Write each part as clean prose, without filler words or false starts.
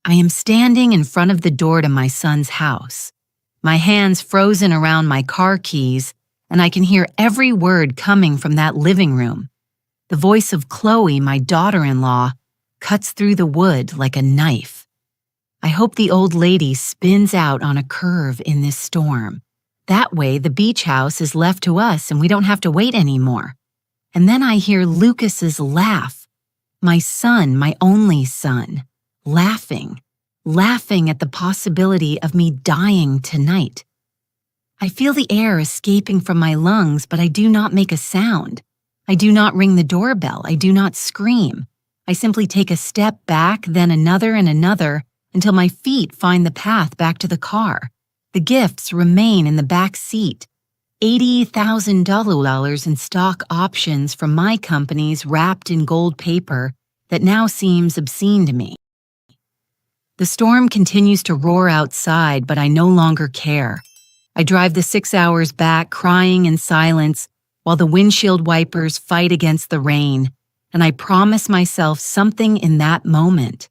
I am standing in front of the door to my son's house, my hands frozen around my car keys, and I can hear every word coming from that living room. The voice of Chloe, my daughter-in-law, cuts through the wood like a knife. I hope the old lady spins out on a curve in this storm. That way, the beach house is left to us and we don't have to wait anymore. And then I hear Lucas's laugh. My son, my only son, laughing at the possibility of me dying tonight. I feel the air escaping from my lungs, but I do not make a sound. I do not ring the doorbell. I do not scream. I simply take a step back, then another and another, until my feet find the path back to the car. The gifts remain in the back seat. $80,000 in stock options from my companies wrapped in gold paper that now seems obscene to me. The storm continues to roar outside, but I no longer care. I drive the 6 hours back crying in silence while the windshield wipers fight against the rain, and I promise myself something in that moment.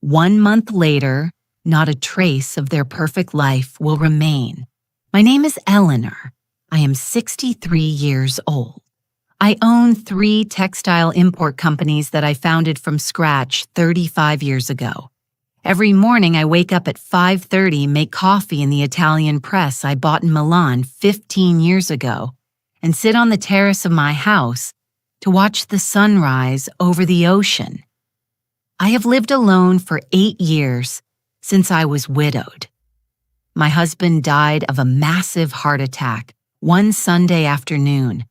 1 month later, not a trace of their perfect life will remain. My name is Eleanor. I am 63 years old. I own 3 textile import companies that I founded from scratch 35 years ago. Every morning I wake up at 5:30, make coffee in the Italian press I bought in Milan 15 years ago, and sit on the terrace of my house to watch the sunrise over the ocean. I have lived alone for 8 years since I was widowed. My husband died of a massive heart attack one Sunday afternoon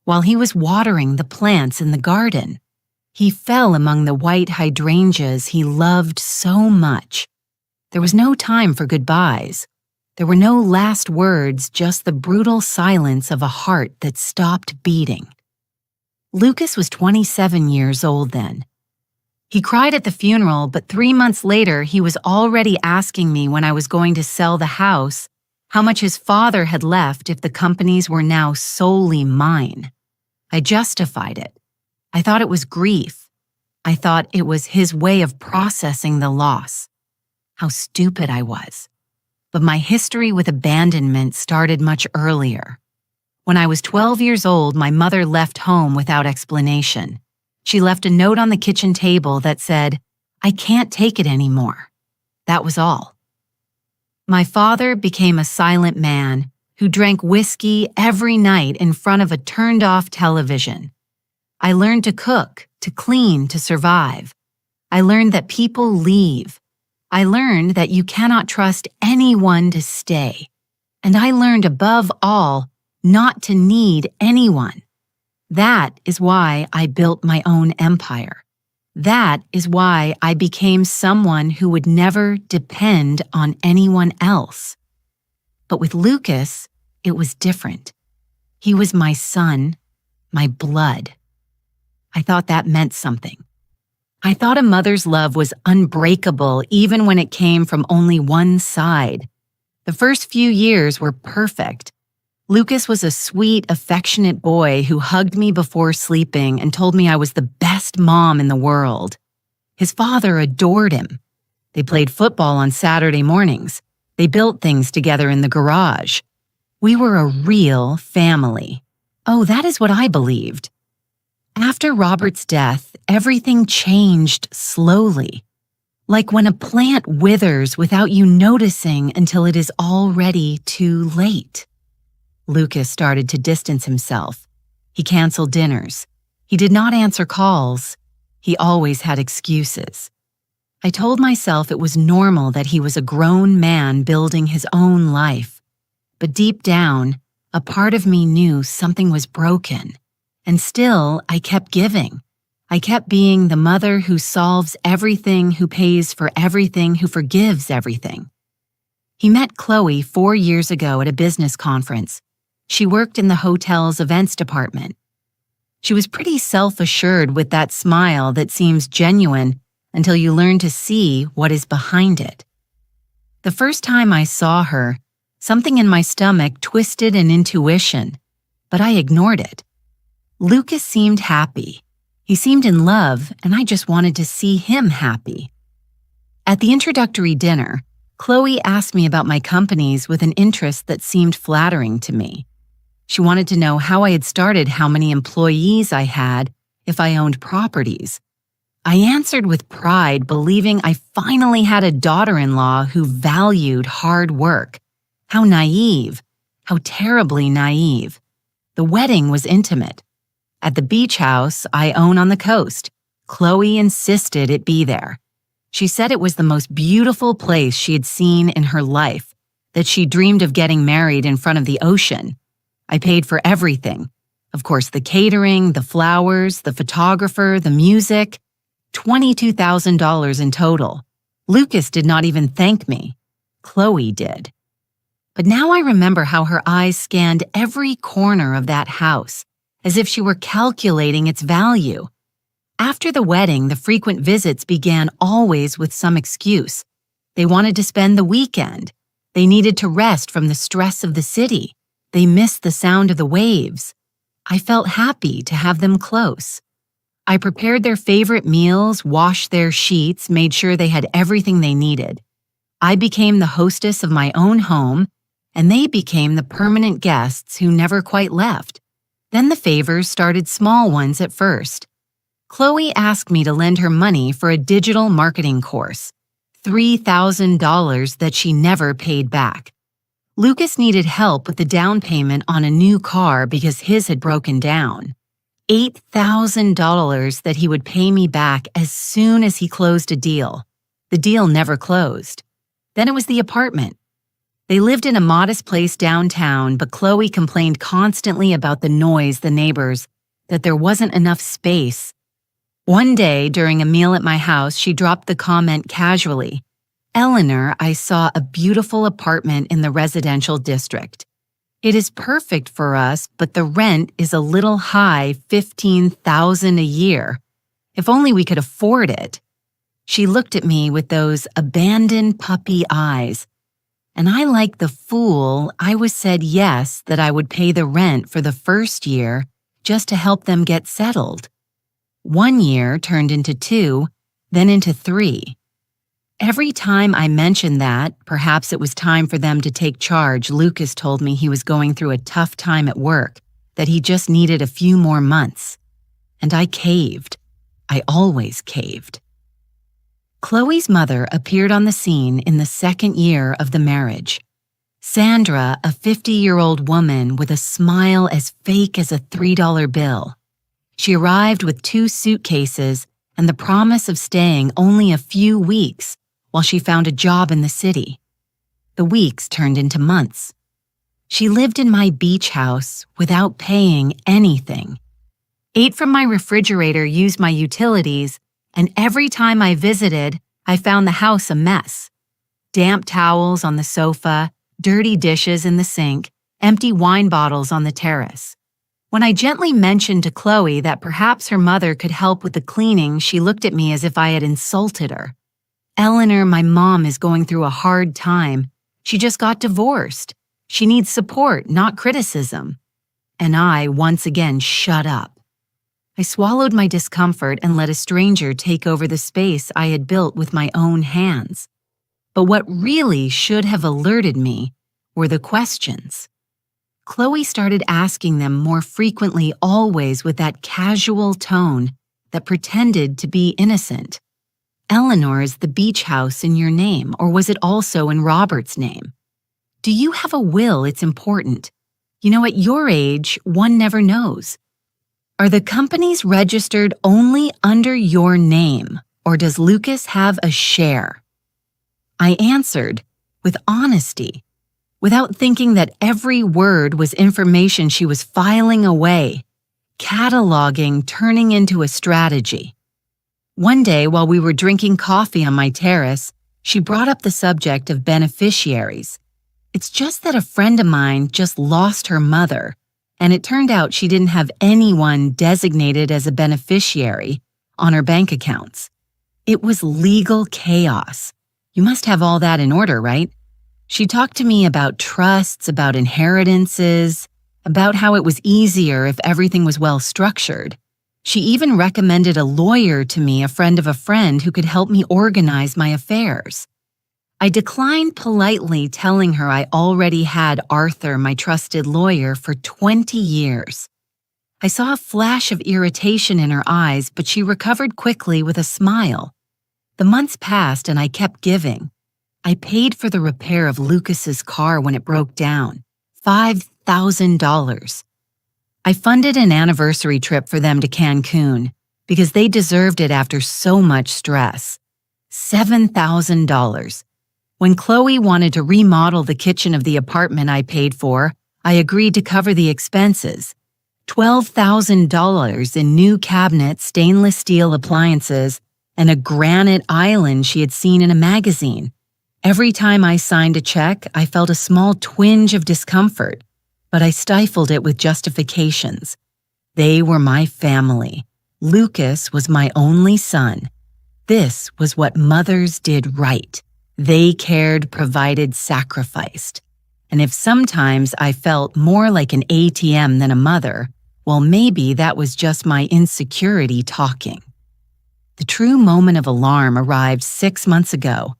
while he was watering the plants in the garden. He fell among the white hydrangeas he loved so much. There was no time for goodbyes. There were no last words, just the brutal silence of a heart that stopped beating. Lucas was 27 years old then. He cried at the funeral, but 3 months later he was already asking me when I was going to sell the house how much his father had left if the companies were now solely mine. I justified it. I thought it was grief. I thought it was his way of processing the loss. How stupid I was. But my history with abandonment started much earlier. When I was 12 years old, my mother left home without explanation. She left a note on the kitchen table that said, "I can't take it anymore." That was all. My father became a silent man who drank whiskey every night in front of a turned-off television. I learned to cook, to clean, to survive. I learned that people leave. I learned that you cannot trust anyone to stay. And I learned above all not to need anyone. That is why I built my own empire. That is why I became someone who would never depend on anyone else. But with Lucas, it was different. He was my son, my blood. I thought that meant something. I thought a mother's love was unbreakable even when it came from only one side. The first few years were perfect. Lucas was a sweet, affectionate boy who hugged me before sleeping and told me I was the best mom in the world. His father adored him. They played football on Saturday mornings. They built things together in the garage. We were a real family. Oh, that is what I believed. After Robert's death, everything changed slowly. Like when a plant withers without you noticing until it is already too late. Lucas started to distance himself. He canceled dinners. He did not answer calls. He always had excuses. I told myself it was normal that he was a grown man building his own life. But deep down, a part of me knew something was broken. And still, I kept giving. I kept being the mother who solves everything, who pays for everything, who forgives everything. He met Chloe 4 years ago at a business conference. She worked in the hotel's events department. She was pretty self-assured with that smile that seems genuine until you learn to see what is behind it. The first time I saw her, something in my stomach twisted an intuition, but I ignored it. Lucas seemed happy. He seemed in love, and I just wanted to see him happy. At the introductory dinner, Chloe asked me about my companies with an interest that seemed flattering to me. She wanted to know how I had started, how many employees I had, if I owned properties. I answered with pride, believing I finally had a daughter-in-law who valued hard work. How naive, how terribly naive. The wedding was intimate. At the beach house I own on the coast, Chloe insisted it be there. She said it was the most beautiful place she had seen in her life, that she dreamed of getting married in front of the ocean. I paid for everything. Of course, the catering, the flowers, the photographer, the music. $22,000 in total. Lucas did not even thank me. Chloe did. But now I remember how her eyes scanned every corner of that house, as if she were calculating its value. After the wedding, the frequent visits began always with some excuse. They wanted to spend the weekend. They needed to rest from the stress of the city. They missed the sound of the waves. I felt happy to have them close. I prepared their favorite meals, washed their sheets, made sure they had everything they needed. I became the hostess of my own home, and they became the permanent guests who never quite left. Then the favors started, small ones at first. Chloe asked me to lend her money for a digital marketing course, $3,000 that she never paid back. Lucas needed help with the down payment on a new car because his had broken down. $8,000 that he would pay me back as soon as he closed a deal. The deal never closed. Then it was the apartment. They lived in a modest place downtown, but Chloe complained constantly about the noise, the neighbors, that there wasn't enough space. One day, during a meal at my house, she dropped the comment casually, "Eleanor, I saw a beautiful apartment in the residential district. It is perfect for us, but the rent is a little high, $15,000 a year. If only we could afford it." She looked at me with those abandoned puppy eyes, and I, like the fool, I was said yes, that I would pay the rent for the first year just to help them get settled. 1 year turned into 2, then into 3. Every time I mentioned that, perhaps it was time for them to take charge, Lucas told me he was going through a tough time at work, that he just needed a few more months. And I caved. I always caved. Chloe's mother appeared on the scene in the 2nd year of the marriage. Sandra, a 50-year-old woman with a smile as fake as a $3 bill. She arrived with 2 suitcases and the promise of staying only a few weeks while she found a job in the city. The weeks turned into months. She lived in my beach house without paying anything, ate from my refrigerator, used my utilities, and every time I visited, I found the house a mess. Damp towels on the sofa, dirty dishes in the sink, empty wine bottles on the terrace. When I gently mentioned to Chloe that perhaps her mother could help with the cleaning, she looked at me as if I had insulted her. "Eleanor, my mom is going through a hard time. She just got divorced. She needs support, not criticism." And I, once again, shut up. I swallowed my discomfort and let a stranger take over the space I had built with my own hands. But what really should have alerted me were the questions. Chloe started asking them more frequently, always with that casual tone that pretended to be innocent. "Eleanor, is the beach house in your name, or was it also in Robert's name? Do you have a will? It's important. You know, at your age, one never knows. Are the companies registered only under your name, or does Lucas have a share?" I answered with honesty, without thinking that every word was information she was filing away, cataloging, turning into a strategy. One day, while we were drinking coffee on my terrace, she brought up the subject of beneficiaries. It's just that a friend of mine just lost her mother, and it turned out she didn't have anyone designated as a beneficiary on her bank accounts. It was legal chaos. You must have all that in order, right? She talked to me about trusts, about inheritances, about how it was easier if everything was well structured. She even recommended a lawyer to me, a friend of a friend who could help me organize my affairs. I declined politely, telling her I already had Arthur, my trusted lawyer, for 20 years. I saw a flash of irritation in her eyes, but she recovered quickly with a smile. The months passed and I kept giving. I paid for the repair of Lucas's car when it broke down, $5,000. I funded an anniversary trip for them to Cancun because they deserved it after so much stress. $7,000. When Chloe wanted to remodel the kitchen of the apartment I paid for, I agreed to cover the expenses. $12,000 in new cabinets, stainless steel appliances, and a granite island she had seen in a magazine. Every time I signed a check, I felt a small twinge of discomfort, but I stifled it with justifications. They were my family. Lucas was my only son. This was what mothers did right. They cared, provided, sacrificed. And if sometimes I felt more like an ATM than a mother, well, maybe that was just my insecurity talking. The true moment of alarm arrived 6 months ago.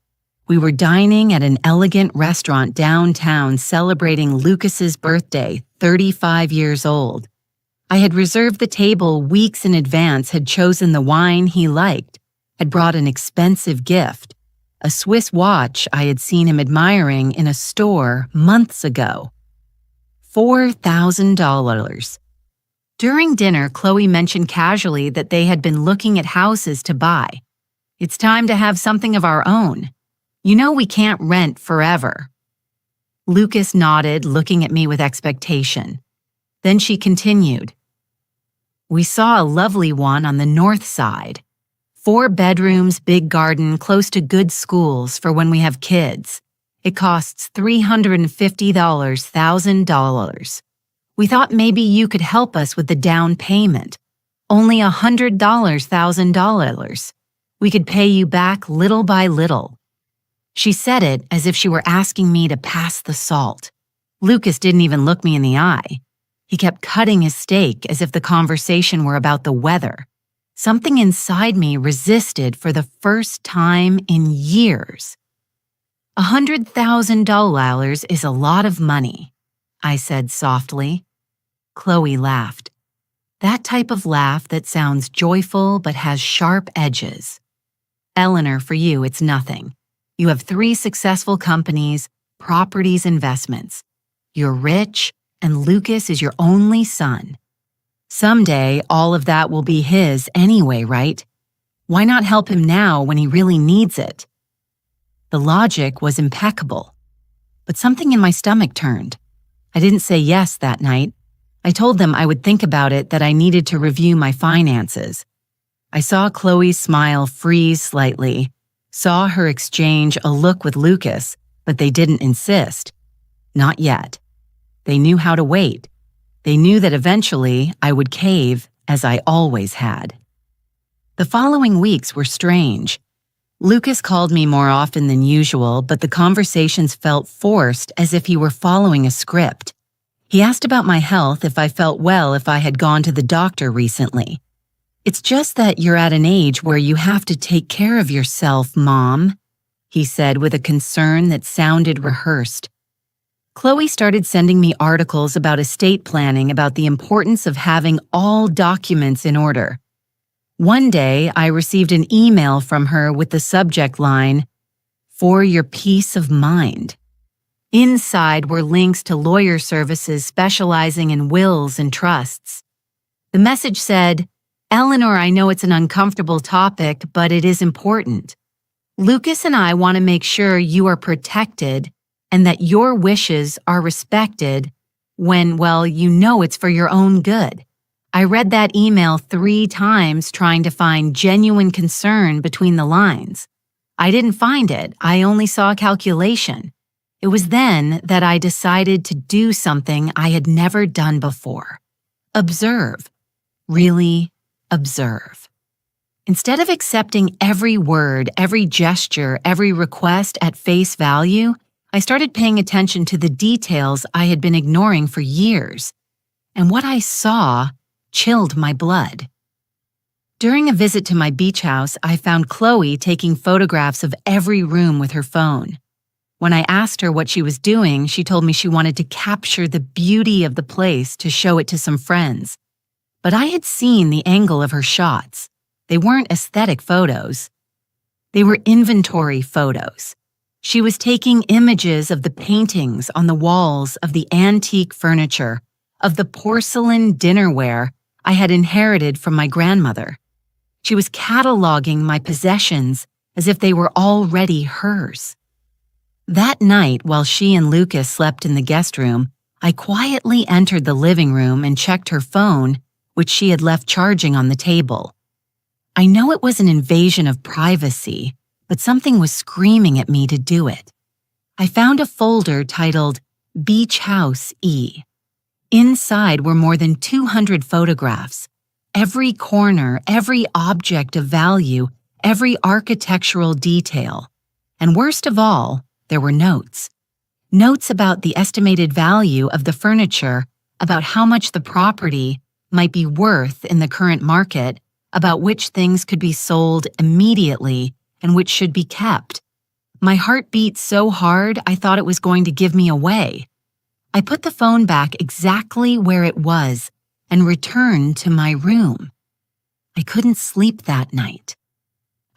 We were dining at an elegant restaurant downtown celebrating Lucas's birthday, 35 years old. I had reserved the table weeks in advance, had chosen the wine he liked, had brought an expensive gift, a Swiss watch I had seen him admiring in a store months ago. $4,000. During dinner, Chloe mentioned casually that they had been looking at houses to buy. It's time to have something of our own. You know we can't rent forever. Lucas nodded, looking at me with expectation. Then she continued. We saw a lovely one on the north side. 4 bedrooms, big garden, close to good schools for when we have kids. It costs $350,000. We thought maybe you could help us with the down payment. Only $100,000. We could pay you back little by little. She said it as if she were asking me to pass the salt. Lucas didn't even look me in the eye. He kept cutting his steak as if the conversation were about the weather. Something inside me resisted for the first time in years. $100,000 is a lot of money, I said softly. Chloe laughed. That type of laugh that sounds joyful but has sharp edges. Eleanor, for you, it's nothing. You have 3 successful companies, properties, investments. You're rich, and Lucas is your only son. Someday, all of that will be his anyway, right? Why not help him now when he really needs it? The logic was impeccable, but something in my stomach turned. I didn't say yes that night. I told them I would think about it, that I needed to review my finances. I saw Chloe's smile freeze slightly, saw her exchange a look with Lucas, but they didn't insist. Not yet. They knew how to wait. They knew that eventually I would cave, as I always had. The following weeks were strange. Lucas called me more often than usual, but the conversations felt forced, as if he were following a script. He asked about my health, if I felt well, if I had gone to the doctor recently. It's just that you're at an age where you have to take care of yourself, Mom, he said with a concern that sounded rehearsed. Chloe started sending me articles about estate planning, about the importance of having all documents in order. One day, I received an email from her with the subject line, "For your peace of mind." Inside were links to lawyer services specializing in wills and trusts. The message said, "Eleanor, I know it's an uncomfortable topic, but it is important. Lucas and I want to make sure you are protected and that your wishes are respected when, well, you know it's for your own good." I read that email 3 times trying to find genuine concern between the lines. I didn't find it. I only saw a calculation. It was then that I decided to do something I had never done before. Observe. Really observe. Instead of accepting every word, every gesture, every request at face value, I started paying attention to the details I had been ignoring for years. And what I saw chilled my blood. During a visit to my beach house, I found Chloe taking photographs of every room with her phone. When I asked her what she was doing, she told me she wanted to capture the beauty of the place to show it to some friends. But I had seen the angle of her shots. They weren't aesthetic photos. They were inventory photos. She was taking images of the paintings on the walls, of the antique furniture, of the porcelain dinnerware I had inherited from my grandmother. She was cataloging my possessions as if they were already hers. That night, while she and Lucas slept in the guest room, I quietly entered the living room and checked her phone, which she had left charging on the table. I know it was an invasion of privacy, but something was screaming at me to do it. I found a folder titled Beach House E. Inside were more than 200 photographs. Every corner, every object of value, every architectural detail. And worst of all, there were notes. Notes about the estimated value of the furniture, about how much the property might be worth in the current market, about which things could be sold immediately and which should be kept. My heart beat so hard I thought it was going to give me away. I put the phone back exactly where it was and returned to my room. I couldn't sleep that night.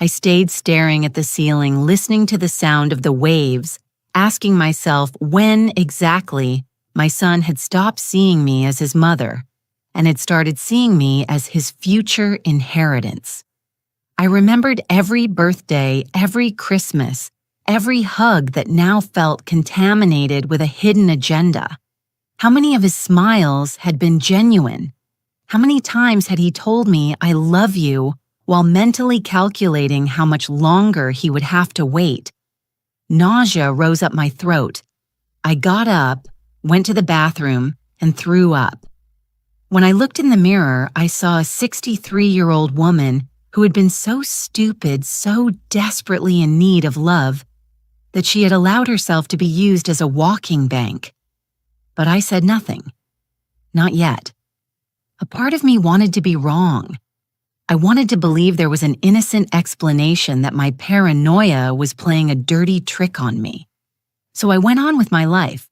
I stayed staring at the ceiling, listening to the sound of the waves, asking myself when exactly my son had stopped seeing me as his mother and had started seeing me as his future inheritance. I remembered every birthday, every Christmas, every hug that now felt contaminated with a hidden agenda. How many of his smiles had been genuine? How many times had he told me, "I love you," while mentally calculating how much longer he would have to wait? Nausea rose up my throat. I got up, went to the bathroom, and threw up. When I looked in the mirror, I saw a 63-year-old woman who had been so stupid, so desperately in need of love, that she had allowed herself to be used as a walking bank. But I said nothing. Not yet. A part of me wanted to be wrong. I wanted to believe there was an innocent explanation that my paranoia was playing a dirty trick on me. So I went on with my life.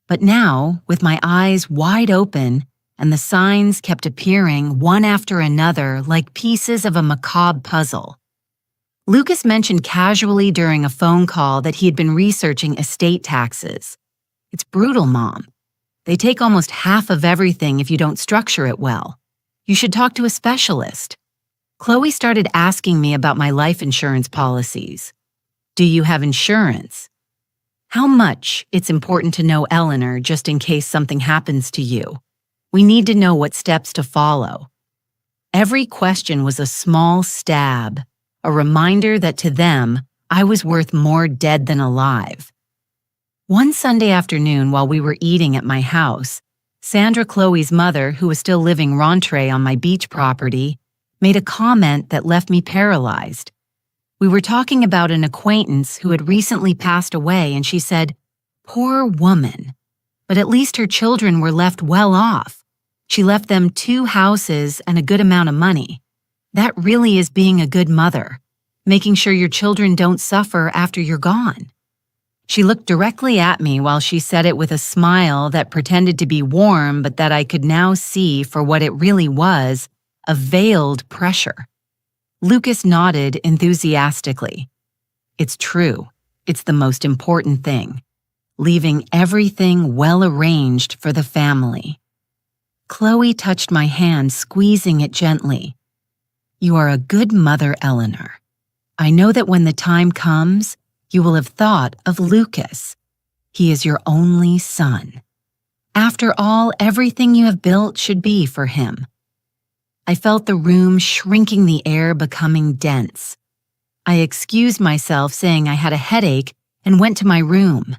But now, with my eyes wide open and the signs kept appearing one after another like pieces of a macabre puzzle. Lucas mentioned casually during a phone call that he had been researching estate taxes. It's brutal, Mom. They take almost half of everything if you don't structure it well. You should talk to a specialist. Chloe started asking me about my life insurance policies. Do you have insurance? How much it's important to know Eleanor just in case something happens to you. We need to know what steps to follow. Every question was a small stab, a reminder that to them, I was worth more dead than alive. One Sunday afternoon while we were eating at my house, Sandra, Chloe's mother, who was still living rentrée on my beach property, made a comment that left me paralyzed. We were talking about an acquaintance who had recently passed away, and she said, "Poor woman. But at least her children were left well off. She left them 2 houses and a good amount of money. That really is being a good mother, making sure your children don't suffer after you're gone." She looked directly at me while she said it with a smile that pretended to be warm but that I could now see for what it really was, a veiled pressure. Lucas nodded enthusiastically. It's true. It's the most important thing. Leaving everything well arranged for the family. Chloe touched my hand, squeezing it gently. You are a good mother, Eleanor. I know that when the time comes, you will have thought of Lucas. He is your only son. After all, everything you have built should be for him. I felt the room shrinking, the air becoming dense. I excused myself, saying I had a headache, and went to my room.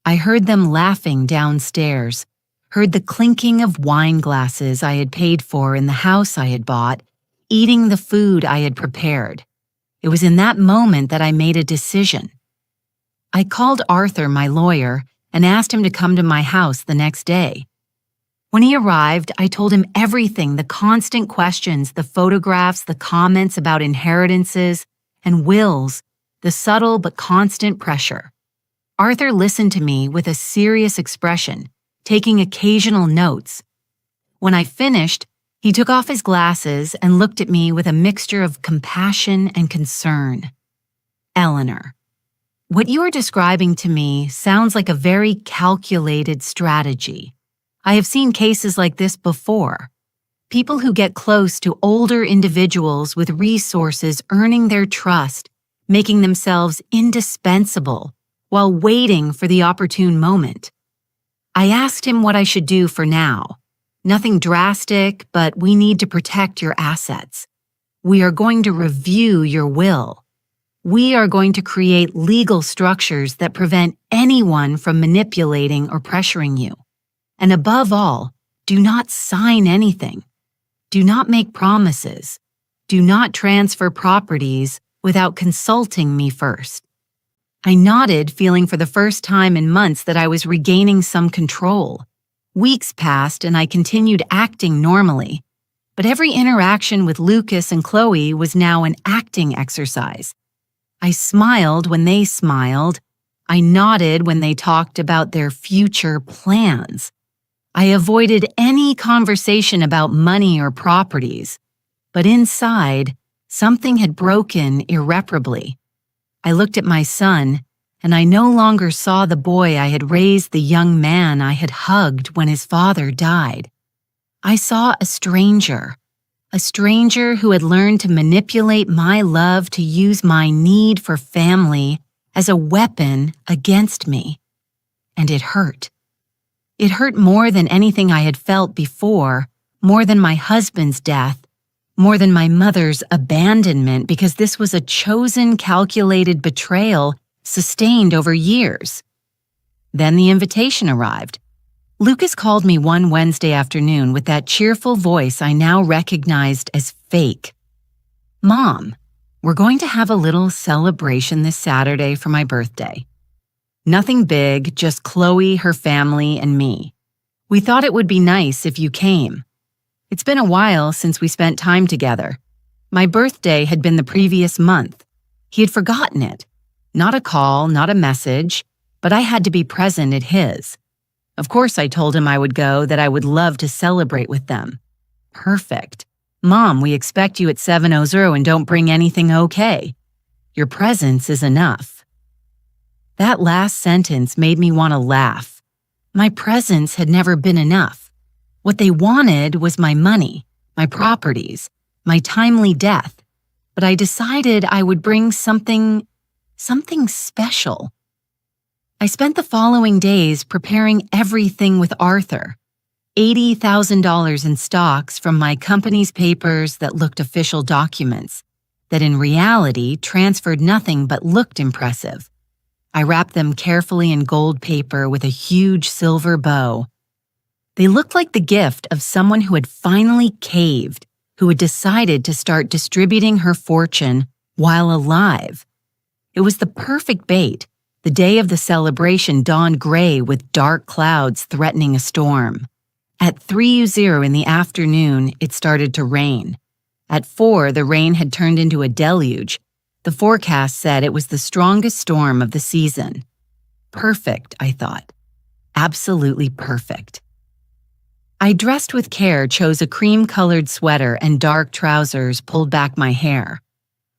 I heard them laughing downstairs, heard the clinking of wine glasses I had paid for in the house I had bought, eating the food I had prepared. It was in that moment that I made a decision. I called Arthur, my lawyer, and asked him to come to my house the next day. When he arrived, I told him everything, the constant questions, the photographs, the comments about inheritances and wills, the subtle but constant pressure. Arthur listened to me with a serious expression, taking occasional notes. When I finished, he took off his glasses and looked at me with a mixture of compassion and concern. Eleanor, what you are describing to me sounds like a very calculated strategy. I have seen cases like this before. People who get close to older individuals with resources earning their trust, making themselves indispensable while waiting for the opportune moment. I asked him what I should do for now. Nothing drastic, but we need to protect your assets. We are going to review your will. We are going to create legal structures that prevent anyone from manipulating or pressuring you. And above all, do not sign anything. Do not make promises. Do not transfer properties without consulting me first. I nodded, feeling for the first time in months that I was regaining some control. Weeks passed and I continued acting normally, but every interaction with Lucas and Chloe was now an acting exercise. I smiled when they smiled. I nodded when they talked about their future plans. I avoided any conversation about money or properties, but inside, something had broken irreparably. I looked at my son, and I no longer saw the boy I had raised, the young man I had hugged when his father died. I saw a stranger who had learned to manipulate my love to use my need for family as a weapon against me. And it hurt. It hurt more than anything I had felt before, more than my husband's death, more than my mother's abandonment, because this was a chosen, calculated betrayal sustained over years. Then the invitation arrived. Lucas called me one Wednesday afternoon with that cheerful voice I now recognized as fake. "Mom, we're going to have a little celebration this Saturday for my birthday. Nothing big, just Chloe, her family, and me. We thought it would be nice if you came. It's been a while since we spent time together. My birthday had been the previous month. He had forgotten it. Not a call, not a message, but I had to be present at his. Of course I told him I would go, that I would love to celebrate with them. Perfect. Mom, we expect you at 7:00 and don't bring anything okay. Your presence is enough." That last sentence made me want to laugh. My presence had never been enough. What they wanted was my money, my properties, my timely death. But I decided I would bring something special. I spent the following days preparing everything with Arthur. $80,000 in stocks from my company's papers that looked official documents, that in reality transferred nothing but looked impressive. I wrapped them carefully in gold paper with a huge silver bow. They looked like the gift of someone who had finally caved, who had decided to start distributing her fortune while alive. It was the perfect bait. The day of the celebration dawned gray with dark clouds threatening a storm. At 3:00 in the afternoon, it started to rain. At 4, the rain had turned into a deluge. The forecast said it was the strongest storm of the season. Perfect, I thought. Absolutely perfect. I dressed with care, chose a cream-colored sweater and dark trousers, pulled back my hair.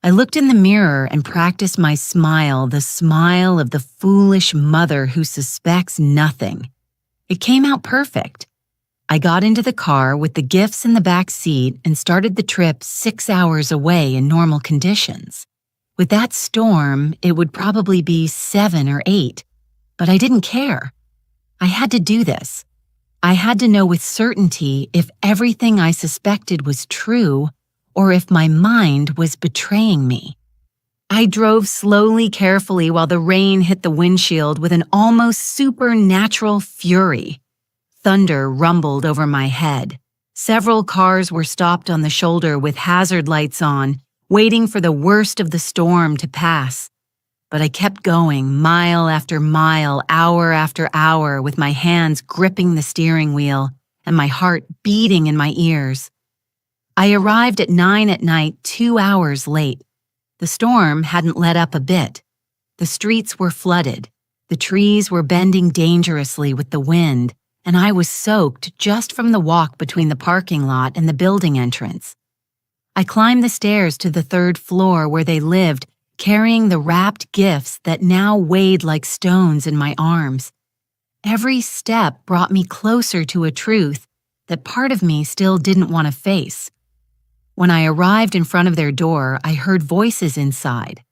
I looked in the mirror and practiced my smile, the smile of the foolish mother who suspects nothing. It came out perfect. I got into the car with the gifts in the back seat and started the trip 6 hours away in normal conditions. With that storm, it would probably be 7 or 8, but I didn't care. I had to do this. I had to know with certainty if everything I suspected was true or if my mind was betraying me. I drove slowly, carefully while the rain hit the windshield with an almost supernatural fury. Thunder rumbled over my head. Several cars were stopped on the shoulder with hazard lights on, waiting for the worst of the storm to pass. But I kept going, mile after mile, hour after hour, with my hands gripping the steering wheel and my heart beating in my ears. I arrived at 9 at night, 2 hours late. The storm hadn't let up a bit. The streets were flooded. The trees were bending dangerously with the wind, and I was soaked just from the walk between the parking lot and the building entrance. I climbed the stairs to the 3rd floor where they lived, carrying the wrapped gifts that now weighed like stones in my arms. Every step brought me closer to a truth that part of me still didn't want to face. When I arrived in front of their door, I heard voices inside.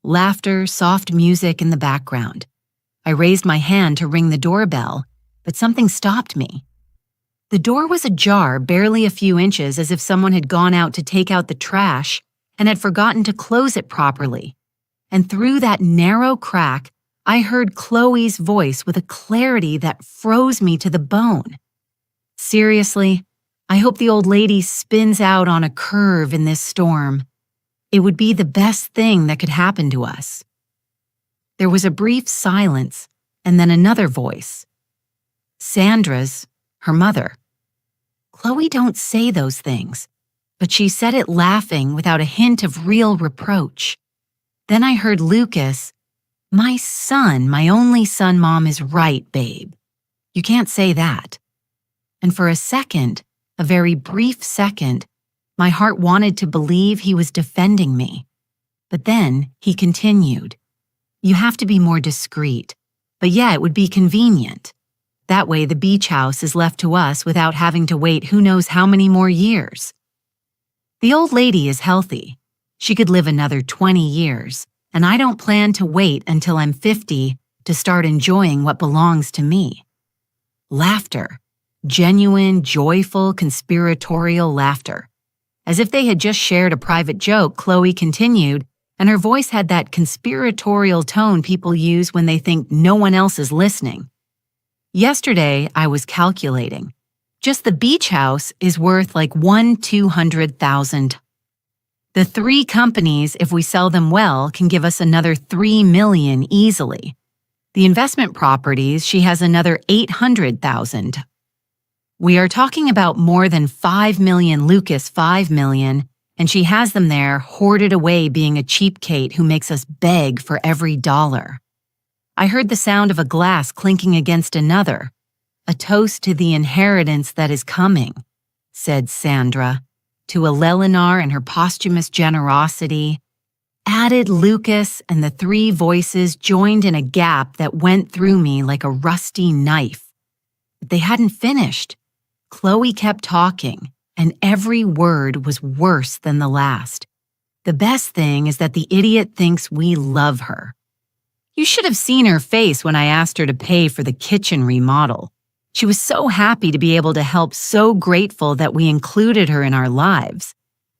Laughter, soft music in the background. I raised my hand to ring the doorbell, but something stopped me. The door was ajar, barely a few inches, as if someone had gone out to take out the trash and had forgotten to close it properly. And through that narrow crack, I heard Chloe's voice with a clarity that froze me to the bone. Seriously, I hope the old lady spins out on a curve in this storm. It would be the best thing that could happen to us. There was a brief silence, and then another voice. Sandra's, her mother. Chloe don't say those things, but she said it laughing without a hint of real reproach. Then I heard Lucas, "My son, my only son, Mom is right, babe. You can't say that." And for a second, a very brief second, my heart wanted to believe he was defending me. But then he continued, "You have to be more discreet, but yeah, it would be convenient. That way the beach house is left to us without having to wait who knows how many more years. The old lady is healthy. She could live another 20 years, and I don't plan to wait until I'm 50 to start enjoying what belongs to me." Laughter. Genuine, joyful, conspiratorial laughter. As if they had just shared a private joke, Chloe continued, and her voice had that conspiratorial tone people use when they think no one else is listening. "Yesterday, I was calculating. Just the beach house is worth like 200,000. The 3 companies, if we sell them well, can give us another 3 million easily. The investment properties, she has another 800,000. We are talking about more than 5 million, Lucas 5 million, and she has them there hoarded away being a cheapskate who makes us beg for every dollar." I heard the sound of a glass clinking against another. "A toast to the inheritance that is coming," said Sandra, "to Eleanor and her posthumous generosity." Added Lucas, and the 3 voices joined in a gap that went through me like a rusty knife. But they hadn't finished. Chloe kept talking, and every word was worse than the last. "The best thing is that the idiot thinks we love her. You should have seen her face when I asked her to pay for the kitchen remodel. She was so happy to be able to help, so grateful that we included her in our lives.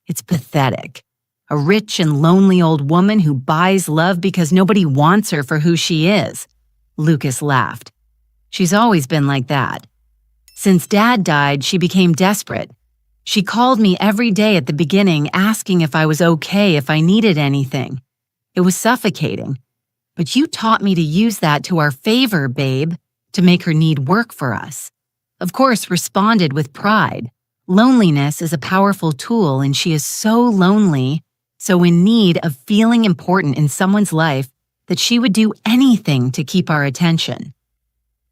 It's pathetic. A rich and lonely old woman who buys love because nobody wants her for who she is." Lucas laughed. "She's always been like that. Since Dad died, she became desperate. She called me every day at the beginning asking if I was okay, if I needed anything. It was suffocating. But you taught me to use that to our favor, babe, to make her need work for us. Of course, responded with pride. Loneliness is a powerful tool, and she is so lonely, so in need of feeling important in someone's life that she would do anything to keep our attention."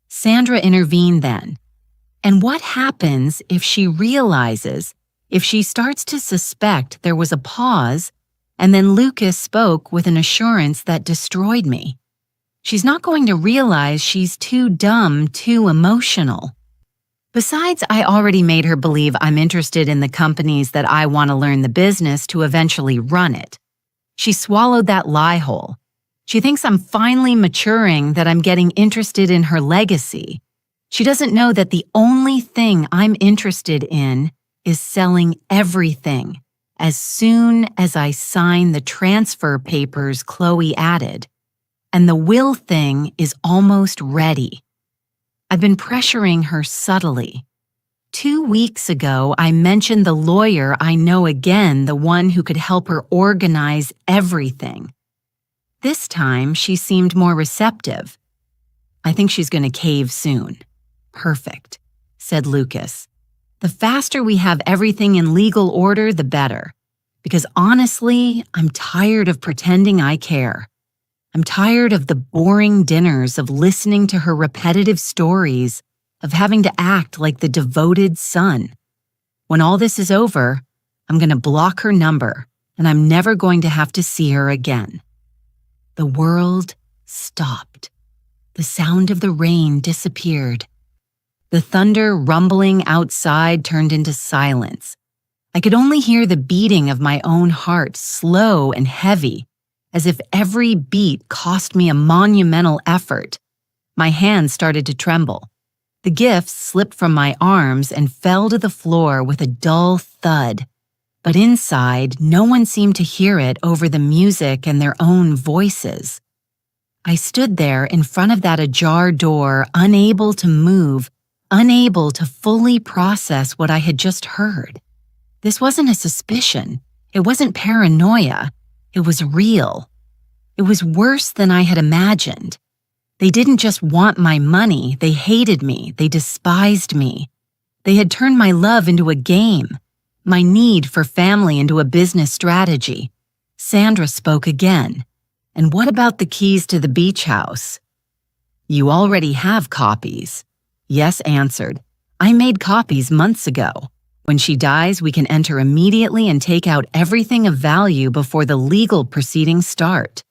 Sandra intervened then. "And what happens if she realizes, if she starts to suspect?" There was a pause, and then Lucas spoke with an assurance that destroyed me. "She's not going to realize she's too dumb, too emotional. Besides, I already made her believe I'm interested in the companies that I want to learn the business to eventually run it. She swallowed that lie whole. She thinks I'm finally maturing, that I'm getting interested in her legacy. She doesn't know that the only thing I'm interested in is selling everything. As soon as I sign the transfer papers," Chloe added, "and the will thing is almost ready." I've been pressuring her subtly. 2 weeks ago, I mentioned the lawyer I know again, the one who could help her organize everything. This time, she seemed more receptive. I think she's going to cave soon. Perfect. said Lucas. "The faster we have everything in legal order, the better. Because honestly, I'm tired of pretending I care. I'm tired of the boring dinners, of listening to her repetitive stories, of having to act like the devoted son. When all this is over, I'm going to block her number, and I'm never going to have to see her again." The world stopped. The sound of the rain disappeared. The thunder rumbling outside turned into silence. I could only hear the beating of my own heart, slow and heavy, as if every beat cost me a monumental effort. My hands started to tremble. The gifts slipped from my arms and fell to the floor with a dull thud. But inside, no one seemed to hear it over the music and their own voices. I stood there in front of that ajar door, unable to move, unable to fully process what I had just heard. This wasn't a suspicion. It wasn't paranoia. It was real. It was worse than I had imagined. They didn't just want my money. They hated me. They despised me. They had turned my love into a game, my need for family into a business strategy. Sandra spoke again. "And what about the keys to the beach house?" "You already have copies." Yes answered. "I made copies months ago. When she dies, we can enter immediately and take out everything of value before the legal proceedings start.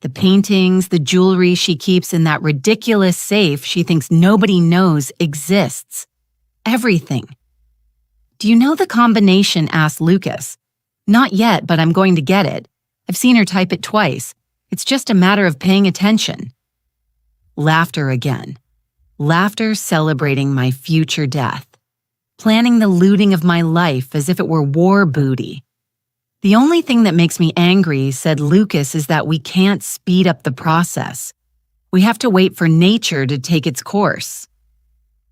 The paintings, the jewelry she keeps in that ridiculous safe she thinks nobody knows exists. Everything." "Do you know the combination?" asked Lucas. "Not yet, but I'm going to get it. I've seen her type it twice. It's just a matter of paying attention." Laughter again. Laughter celebrating my future death. Planning the looting of my life as if it were war booty. "The only thing that makes me angry," said Lucas, "is that we can't speed up the process. We have to wait for nature to take its course."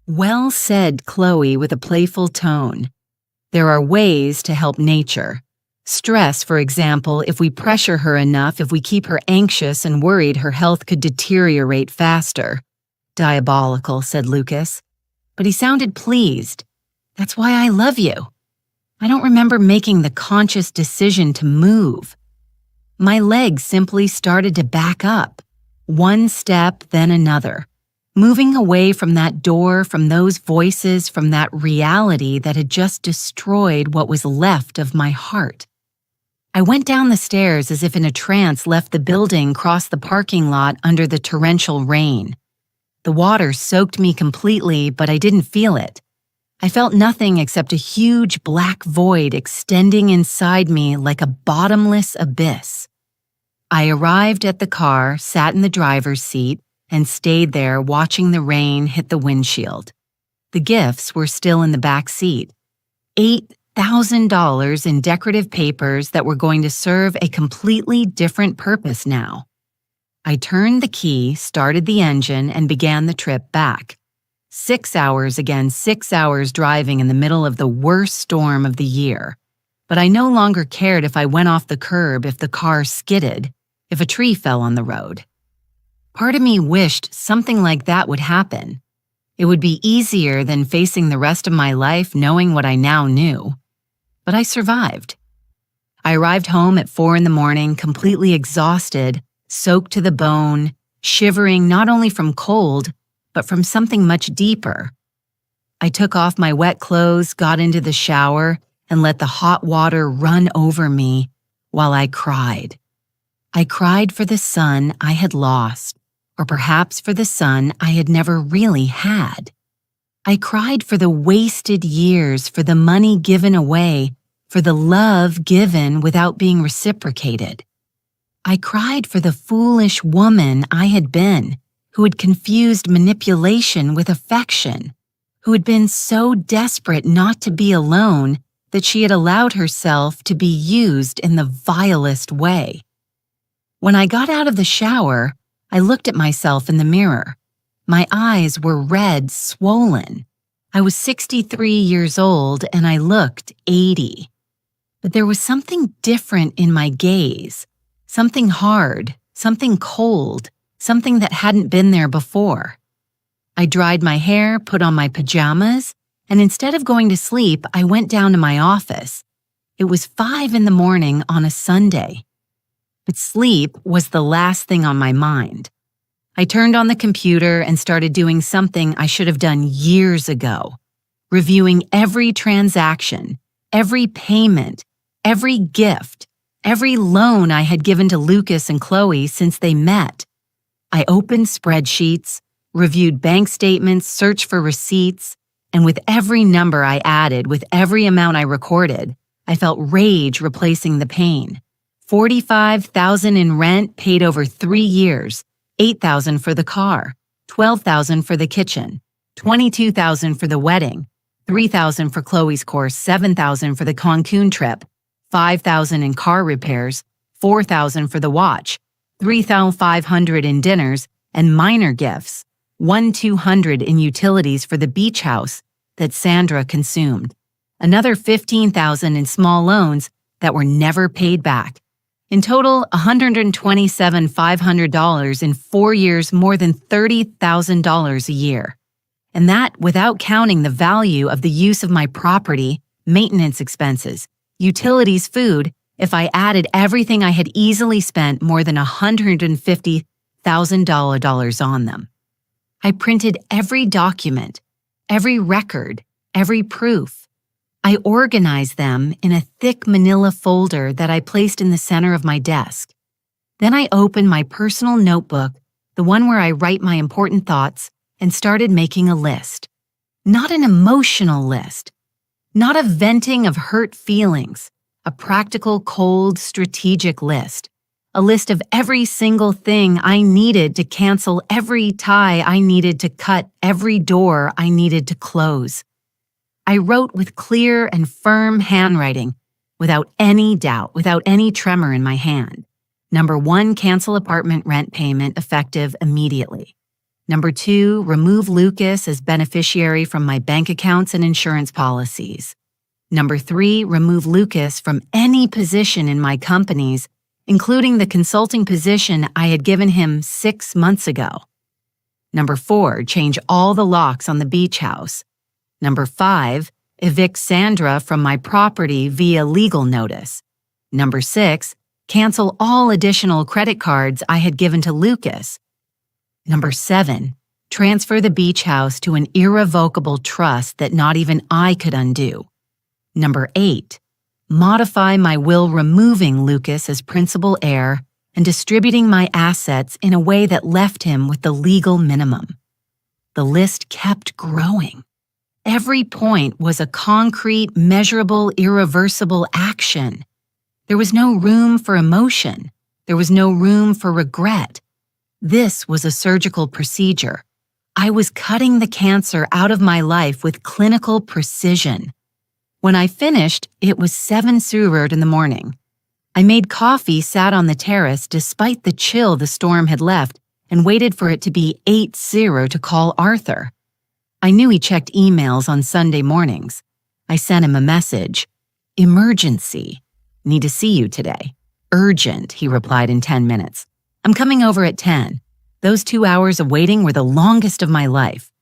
"Well said," Chloe with a playful tone. "There are ways to help nature. Stress, for example, if we pressure her enough, if we keep her anxious and worried, her health could deteriorate faster." "Diabolical," said Lucas. But he sounded pleased. "That's why I love you. I don't remember making the conscious decision to move. My legs simply started to back up, one step, then another, moving away from that door, from those voices, from that reality that had just destroyed what was left of my heart. I went down the stairs as if in a trance, left the building, crossed the parking lot under the torrential rain. The water soaked me completely, but I didn't feel it. I felt nothing except a huge black void extending inside me like a bottomless abyss. I arrived at the car, sat in the driver's seat, and stayed there watching the rain hit the windshield. The gifts were still in the back seat. $8,000 in decorative papers that were going to serve a completely different purpose now. I turned the key, started the engine, and began the trip back. 6 hours again, 6 hours driving in the middle of the worst storm of the year. But I no longer cared if I went off the curb, if the car skidded, if a tree fell on the road. Part of me wished something like that would happen. It would be easier than facing the rest of my life knowing what I now knew. But I survived. I arrived home at 4 a.m, completely exhausted, soaked to the bone, shivering not only from cold, but from something much deeper. I took off my wet clothes, got into the shower, and let the hot water run over me while I cried. I cried for the son I had lost, or perhaps for the son I had never really had. I cried for the wasted years, for the money given away, for the love given without being reciprocated. I cried for the foolish woman I had been, who had confused manipulation with affection, who had been so desperate not to be alone that she had allowed herself to be used in the vilest way. When I got out of the shower, I looked at myself in the mirror. My eyes were red, swollen. I was 63 years old and I looked 80. But there was something different in my gaze, something hard, something cold, something that hadn't been there before. I dried my hair, put on my pajamas, and instead of going to sleep, I went down to my office. It was 5 in the morning on a Sunday. But sleep was the last thing on my mind. I turned on the computer and started doing something I should have done years ago, reviewing every transaction, every payment, every gift, every loan I had given to Lucas and Chloe since they met. I opened spreadsheets, reviewed bank statements, searched for receipts, and with every number I added, with every amount I recorded, I felt rage replacing the pain. $45,000 in rent paid over 3 years, $8,000 for the car, $12,000 for the kitchen, $22,000 for the wedding, $3,000 for Chloe's course, $7,000 for the Cancun trip, $5,000 in car repairs, $4,000 for the watch, $3,500 in dinners and minor gifts, $1,200 in utilities for the beach house that Sandra consumed, another $15,000 in small loans that were never paid back. In total, $127,500 in 4 years, more than $30,000 a year. And that without counting the value of the use of my property, maintenance expenses, utilities, food. If I added everything, I had easily spent more than $150,000 on them. I printed every document, every record, every proof. I organized them in a thick manila folder that I placed in the center of my desk. Then I opened my personal notebook, the one where I write my important thoughts, and started making a list. Not an emotional list, not a venting of hurt feelings, a practical, cold, strategic list. A list of every single thing I needed to cancel, every tie I needed to cut, every door I needed to close. I wrote with clear and firm handwriting, without any doubt, without any tremor in my hand. Number 1, cancel apartment rent payment effective immediately. Number 2, remove Lucas as beneficiary from my bank accounts and insurance policies. Number 3, remove Lucas from any position in my companies, including the consulting position I had given him 6 months ago. Number 4, change all the locks on the beach house. Number 5, evict Sandra from my property via legal notice. Number 6, cancel all additional credit cards I had given to Lucas. Number 7, transfer the beach house to an irrevocable trust that not even I could undo. Number 8, modify my will removing Lucas as principal heir and distributing my assets in a way that left him with the legal minimum. The list kept growing. Every point was a concrete, measurable, irreversible action. There was no room for emotion. There was no room for regret. This was a surgical procedure. I was cutting the cancer out of my life with clinical precision. When I finished, it was 7:00 in the morning. I made coffee, sat on the terrace despite the chill the storm had left, and waited for it to be 8:00 to call Arthur. I knew he checked emails on Sunday mornings. I sent him a message. Emergency. Need to see you today. Urgent, he replied in 10 minutes. I'm coming over at 10. Those 2 hours of waiting were the longest of my life.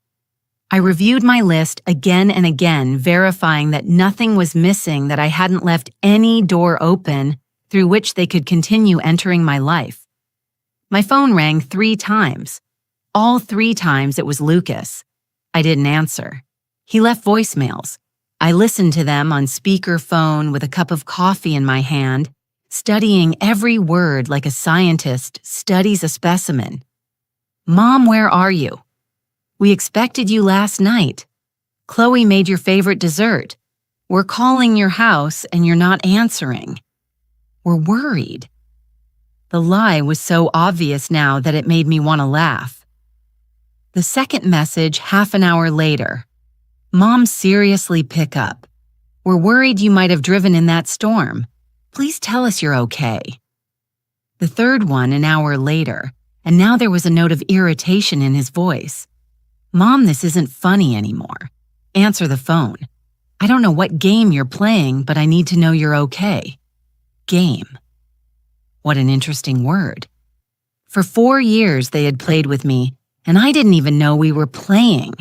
I reviewed my list again and again, verifying that nothing was missing, that I hadn't left any door open through which they could continue entering my life. My phone rang 3 times. All 3 times it was Lucas. I didn't answer. He left voicemails. I listened to them on speakerphone with a cup of coffee in my hand, studying every word like a scientist studies a specimen. Mom, where are you? We expected you last night. Chloe made your favorite dessert. We're calling your house and you're not answering. We're worried. The lie was so obvious now that it made me want to laugh. The second message, half an hour later. Mom, seriously, pick up. We're worried you might have driven in that storm. Please tell us you're okay. The third one, an hour later, and now there was a note of irritation in his voice. Mom, this isn't funny anymore. Answer the phone. I don't know what game you're playing, but I need to know you're okay. Game. What an interesting word. For 4 years they had played with me, and I didn't even know we were playing.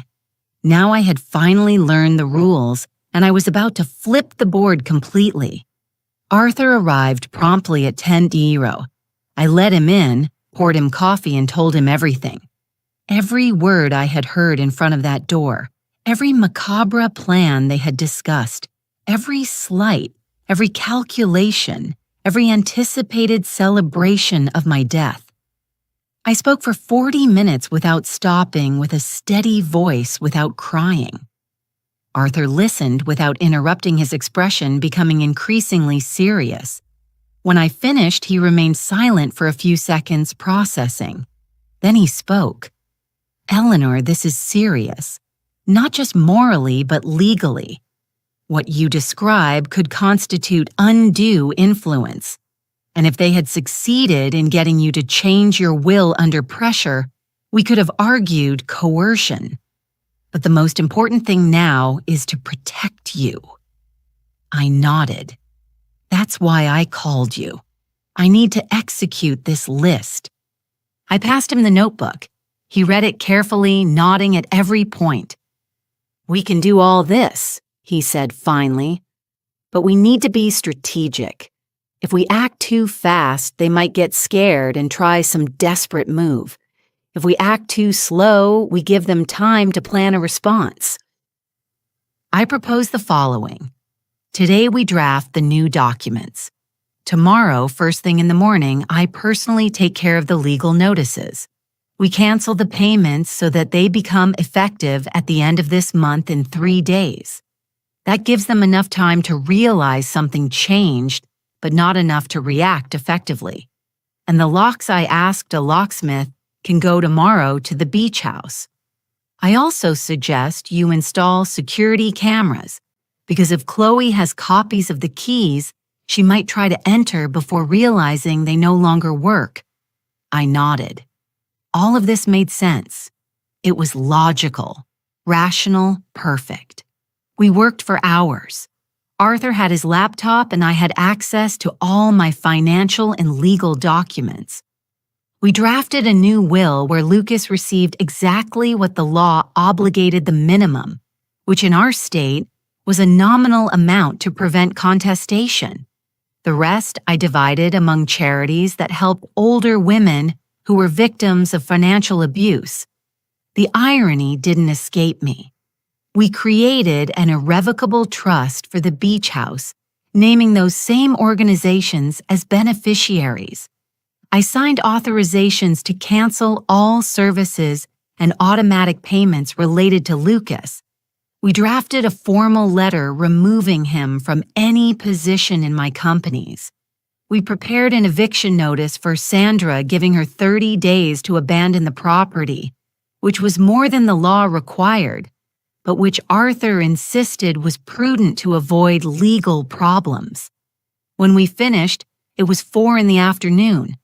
Now I had finally learned the rules, and I was about to flip the board completely. Arthur arrived promptly at 10:00. I let him in, poured him coffee, and told him everything. Every word I had heard in front of that door, every macabre plan they had discussed, every slight, every calculation, every anticipated celebration of my death. I spoke for 40 minutes without stopping, with a steady voice, without crying. Arthur listened without interrupting, his expression becoming increasingly serious. When I finished, he remained silent for a few seconds, processing. Then he spoke. "Eleanor, this is serious. Not just morally, but legally. What you describe could constitute undue influence. And if they had succeeded in getting you to change your will under pressure, we could have argued coercion. But the most important thing now is to protect you." I nodded. "That's why I called you. I need to execute this list." I passed him the notebook. He read it carefully, nodding at every point. "We can do all this," he said finally, "but we need to be strategic. If we act too fast, they might get scared and try some desperate move. If we act too slow, we give them time to plan a response." I propose the following. Today we draft the new documents. Tomorrow, first thing in the morning, I personally take care of the legal notices. We cancel the payments so that they become effective at the end of this month in 3 days. That gives them enough time to realize something changed, but not enough to react effectively. And the locks I asked a locksmith can go tomorrow to the beach house. I also suggest you install security cameras, because if Chloe has copies of the keys, she might try to enter before realizing they no longer work. I nodded. All of this made sense. It was logical, rational, perfect. We worked for hours. Arthur had his laptop and I had access to all my financial and legal documents. We drafted a new will where Lucas received exactly what the law obligated the minimum, which in our state was a nominal amount to prevent contestation. The rest I divided among charities that help older women who were victims of financial abuse. The irony didn't escape me. We created an irrevocable trust for the beach house, naming those same organizations as beneficiaries. I signed authorizations to cancel all services and automatic payments related to Lucas. We drafted a formal letter removing him from any position in my companies. We prepared an eviction notice for Sandra, giving her 30 days to abandon the property, which was more than the law required, but which Arthur insisted was prudent to avoid legal problems. When we finished, it was 4 p.m.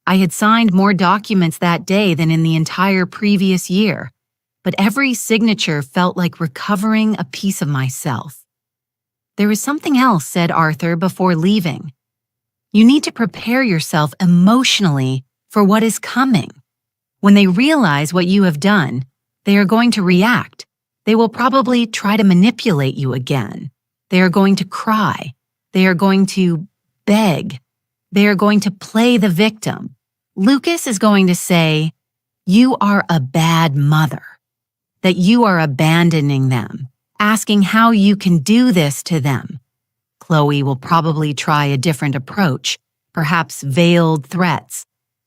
I had signed more documents that day than in the entire previous year, but every signature felt like recovering a piece of myself. "There is something else," said Arthur before leaving. "You need to prepare yourself emotionally for what is coming. When they realize what you have done, they are going to react. They will probably try to manipulate you again. They are going to cry. They are going to beg. They are going to play the victim. Lucas is going to say, 'You are a bad mother,' that you are abandoning them, asking how you can do this to them. Chloe will probably try a different approach, perhaps veiled threats,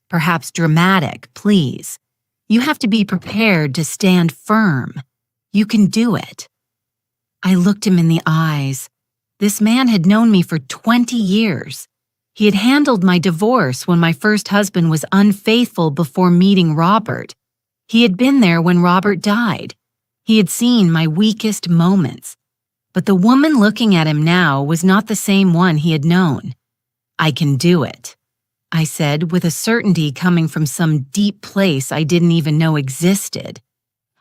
perhaps dramatic pleas. You have to be prepared to stand firm. You can do it." I looked him in the eyes. This man had known me for 20 years. He had handled my divorce when my first husband was unfaithful before meeting Robert. He had been there when Robert died. He had seen my weakest moments. But the woman looking at him now was not the same one he had known. "I can do it," I said with a certainty coming from some deep place I didn't even know existed.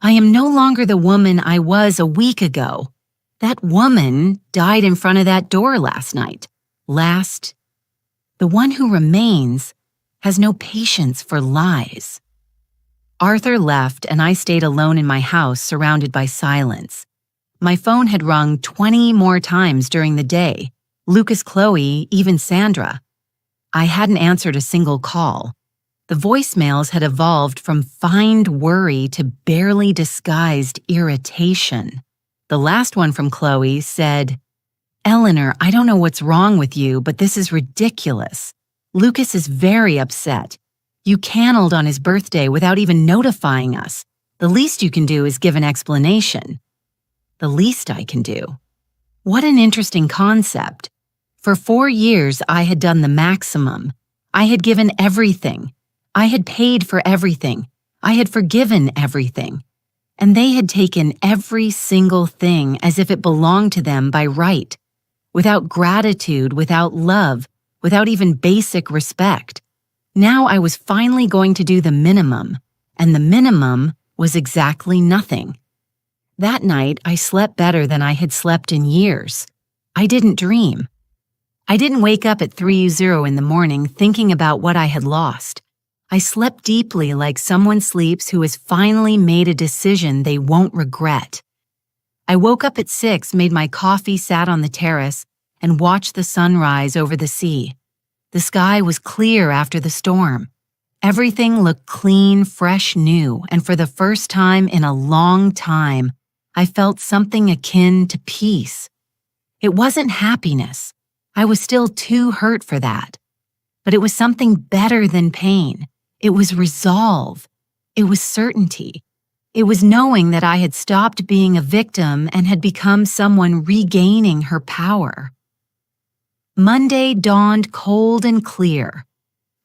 "I am no longer the woman I was a week ago. That woman died in front of that door last night. The one who remains has no patience for lies." Arthur left and I stayed alone in my house surrounded by silence. My phone had rung 20 more times during the day. Lucas, Chloe, even Sandra. I hadn't answered a single call. The voicemails had evolved from feigned worry to barely disguised irritation. The last one from Chloe said, "Eleanor, I don't know what's wrong with you, but this is ridiculous. Lucas is very upset. You canceled on his birthday without even notifying us. The least you can do is give an explanation." The least I can do. What an interesting concept. For 4 years, I had done the maximum. I had given everything. I had paid for everything. I had forgiven everything. And they had taken every single thing as if it belonged to them by right, without gratitude, without love, without even basic respect. Now I was finally going to do the minimum, and the minimum was exactly nothing. That night, I slept better than I had slept in years. I didn't dream. I didn't wake up at 3:00 in the morning thinking about what I had lost. I slept deeply like someone sleeps who has finally made a decision they won't regret. I woke up at 6, made my coffee, sat on the terrace, and watched the sunrise over the sea. The sky was clear after the storm. Everything looked clean, fresh, new, and for the first time in a long time, I felt something akin to peace. It wasn't happiness. I was still too hurt for that. But it was something better than pain. It was resolve. It was certainty. It was knowing that I had stopped being a victim and had become someone regaining her power. Monday dawned cold and clear.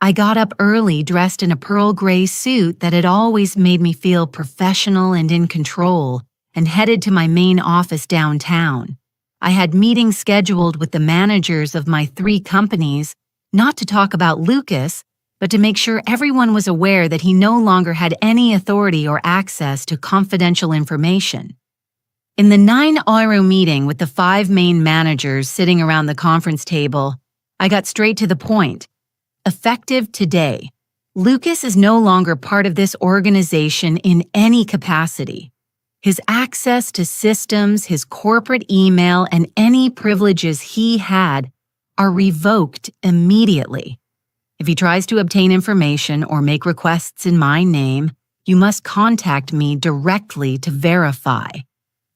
I got up early dressed in a pearl gray suit that had always made me feel professional and in control, and headed to my main office downtown. I had meetings scheduled with the managers of my 3 companies, not to talk about Lucas, but to make sure everyone was aware that he no longer had any authority or access to confidential information. In the 9-hour meeting with the 5 main managers sitting around the conference table, I got straight to the point. Effective today, Lucas is no longer part of this organization in any capacity. His access to systems, his corporate email, and any privileges he had are revoked immediately. If he tries to obtain information or make requests in my name, you must contact me directly to verify.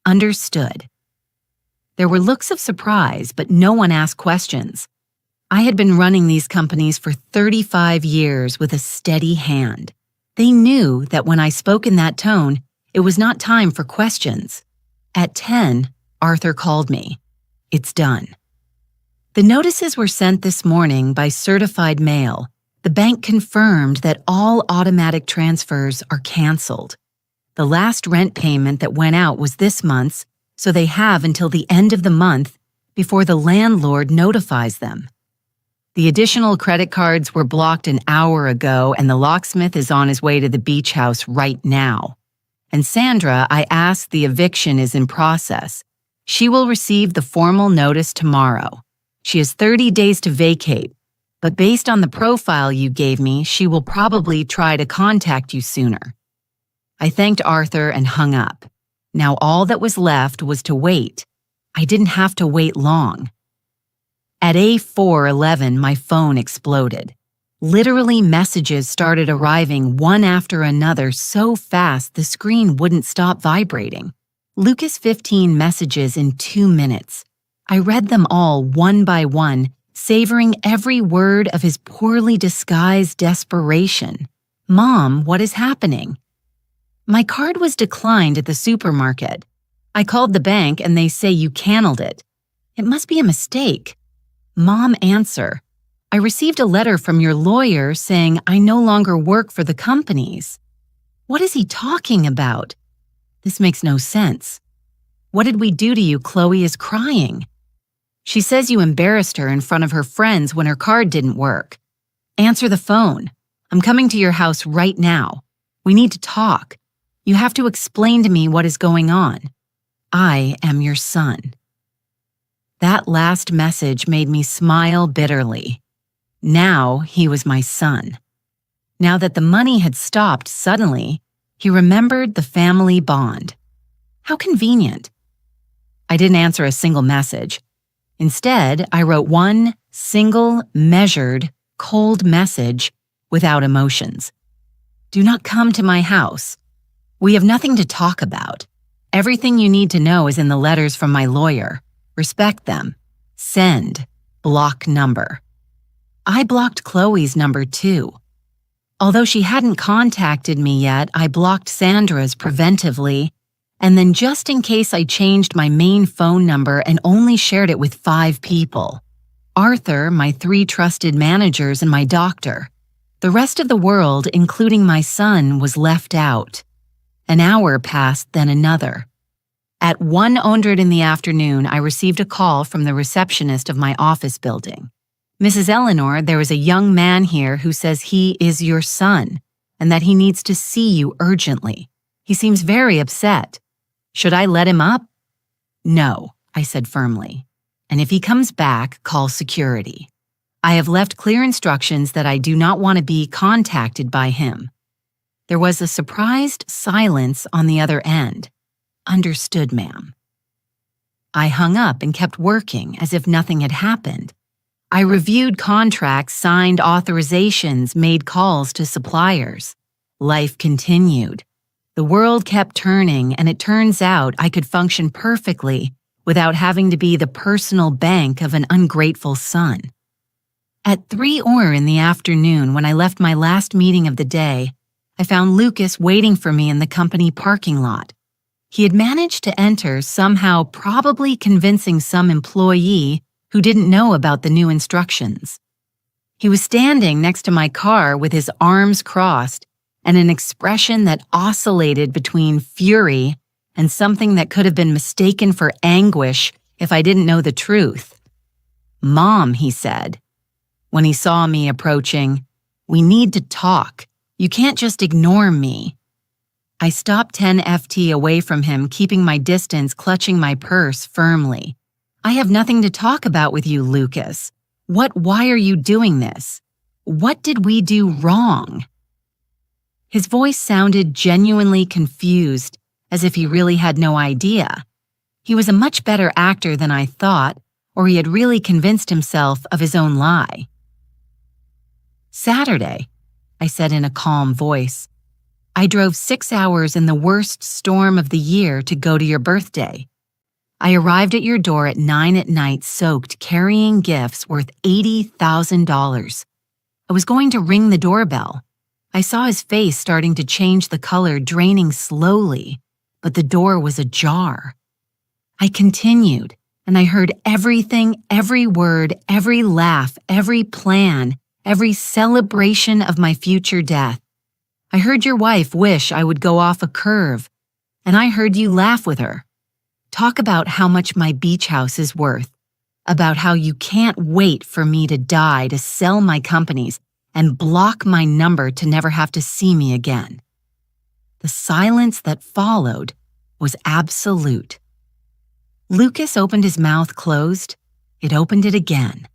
Understood. There were looks of surprise, but no one asked questions. I had been running these companies for 35 years with a steady hand. They knew that when I spoke in that tone, it was not time for questions. At 10, Arthur called me. It's done. The notices were sent this morning by certified mail. The bank confirmed that all automatic transfers are canceled. The last rent payment that went out was this month's, so they have until the end of the month before the landlord notifies them. The additional credit cards were blocked an hour ago, and the locksmith is on his way to the beach house right now. And Sandra, I asked, the eviction is in process. She will receive the formal notice tomorrow. She has 30 days to vacate, but based on the profile you gave me, she will probably try to contact you sooner. I thanked Arthur and hung up. Now all that was left was to wait. I didn't have to wait long. At A4:11, my phone exploded. Literally, messages started arriving one after another so fast the screen wouldn't stop vibrating. Lucas 15 messages in 2 minutes. I read them all one by one, savoring every word of his poorly disguised desperation. "Mom, what is happening?" My card was declined at the supermarket. I called the bank and they say you canceled it. It must be a mistake. Mom, answer. I received a letter from your lawyer saying I no longer work for the companies. What is he talking about? This makes no sense. What did we do to you? Chloe is crying. She says you embarrassed her in front of her friends when her card didn't work. Answer the phone. I'm coming to your house right now. We need to talk. You have to explain to me what is going on. I am your son. That last message made me smile bitterly. Now he was my son. Now that the money had stopped suddenly, He remembered the family bond. How convenient. I didn't answer a single message. Instead, I wrote one single, measured, cold message without emotions. Do not come to my house. We have nothing to talk about. Everything you need to know is in the letters from my lawyer. Respect them. Send. Block number. I blocked Chloe's number too. Although she hadn't contacted me yet, I blocked Sandra's preventively, and then just in case I changed my main phone number and only shared it with 5 people. Arthur, my 3 trusted managers, and my doctor. The rest of the world, including my son, was left out. An hour passed, then another. At 1:00 in the afternoon, I received a call from the receptionist of my office building. Mrs. Eleanor, there is a young man here who says he is your son and that he needs to see you urgently. He seems very upset. Should I let him up? No, I said firmly. And if he comes back, call security. I have left clear instructions that I do not want to be contacted by him. There was a surprised silence on the other end. Understood, ma'am. I hung up and kept working as if nothing had happened. I reviewed contracts, signed authorizations, made calls to suppliers. Life continued. The world kept turning, and it turns out I could function perfectly without having to be the personal bank of an ungrateful son. At 3:00 in the afternoon, when I left my last meeting of the day, I found Lucas waiting for me in the company parking lot. He had managed to enter, somehow probably convincing some employee who didn't know about the new instructions. He was standing next to my car with his arms crossed and an expression that oscillated between fury and something that could have been mistaken for anguish if I didn't know the truth. "Mom," he said. When he saw me approaching, "We need to talk. You can't just ignore me." I stopped 10 FT away from him, keeping my distance, clutching my purse firmly. "I have nothing to talk about with you, Lucas. Why are you doing this? What did we do wrong?" His voice sounded genuinely confused, as if he really had no idea. He was a much better actor than I thought, or he had really convinced himself of his own lie. "Saturday," I said in a calm voice. "I drove 6 hours in the worst storm of the year to go to your birthday. I arrived at your door at 9 at night, soaked, carrying gifts worth $80,000. I was going to ring the doorbell. I saw his face starting to change the color, draining slowly, but the door was ajar. I continued, and I heard everything, every word, every laugh, every plan, every celebration of my future death. I heard your wife wish I would go off a curve, and I heard you laugh with her. Talk about how much my beach house is worth, about how you can't wait for me to die to sell my companies and block my number to never have to see me again." The silence that followed was absolute. Lucas opened his mouth closed. It opened it again.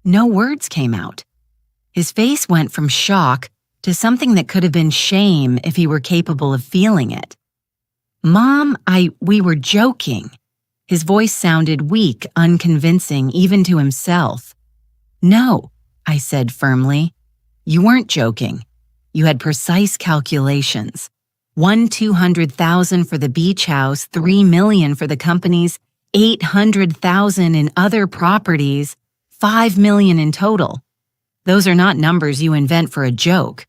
No words came out. His face went from shock to something that could have been shame if he were capable of feeling it. "Mom, we were joking." His voice sounded weak, unconvincing, even to himself. "No," I said firmly. "You weren't joking. You had precise calculations. 200,000 for the beach house, 3 million for the companies, 800,000 in other properties, 5 million in total. Those are not numbers you invent for a joke.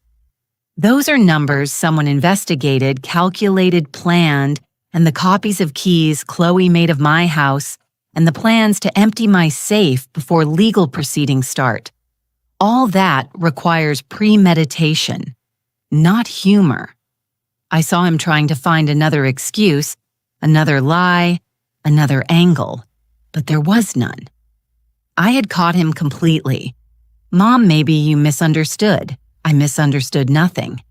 Those are numbers someone investigated, calculated, planned, and the copies of keys Chloe made of my house, and the plans to empty my safe before legal proceedings start. All that requires premeditation, not humor." I saw him trying to find another excuse, another lie, another angle, but there was none. I had caught him completely. "Mom, maybe you misunderstood." I misunderstood nothing.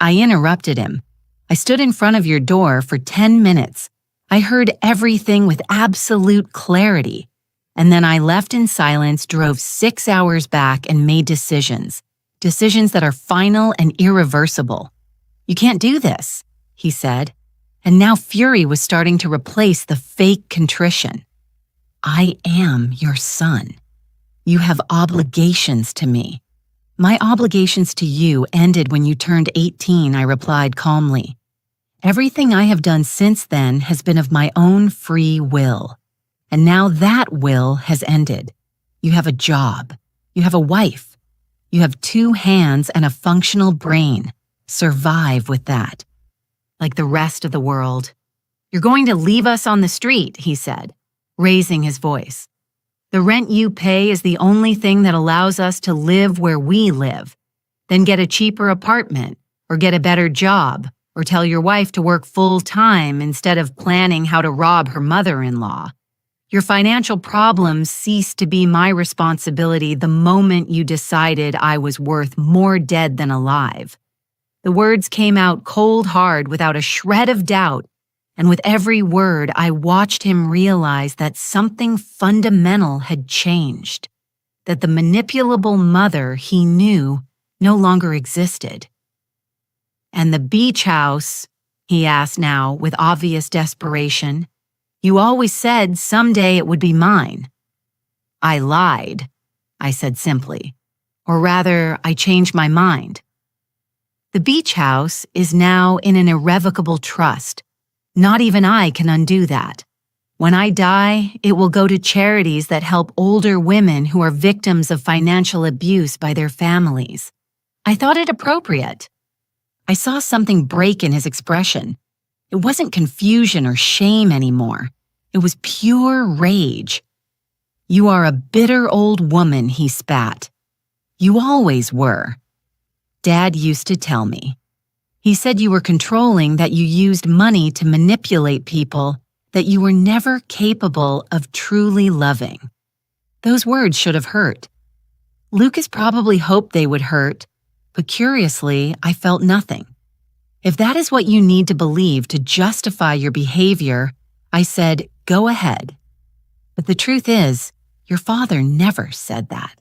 I interrupted him. "I stood in front of your door for 10 minutes. I heard everything with absolute clarity. And then I left in silence, drove 6 hours back, and made decisions that are final and irreversible. You can't do this, he said, and now fury was starting to replace the fake contrition. I am your son. You have obligations to me. My obligations to you ended when you turned 18, I replied calmly. Everything I have done since then has been of my own free will. And now that will has ended. You have a job. You have a wife. You have 2 hands and a functional brain. Survive with that. Like the rest of the world. You're going to leave us on the street, he said, raising his voice. The rent you pay is the only thing that allows us to live where we live. Then get a cheaper apartment, or get a better job, or tell your wife to work full-time instead of planning how to rob her mother-in-law. Your financial problems ceased to be my responsibility the moment you decided I was worth more dead than alive. The words came out cold hard without a shred of doubt, and with every word I watched him realize that something fundamental had changed, that the manipulable mother he knew no longer existed. And the beach house, he asked now with obvious desperation. You always said someday it would be mine. I lied, I said simply. Or rather, I changed my mind. The beach house is now in an irrevocable trust. Not even I can undo that. When I die, it will go to charities that help older women who are victims of financial abuse by their families. I thought it appropriate. I saw something break in his expression. It wasn't confusion or shame anymore. It was pure rage. You are a bitter old woman, he spat. You always were. Dad used to tell me. He said you were controlling, that you used money to manipulate people, that you were never capable of truly loving. Those words should have hurt. Lucas probably hoped they would hurt, but curiously, I felt nothing. If that is what you need to believe to justify your behavior, I said, go ahead. But the truth is, your father never said that.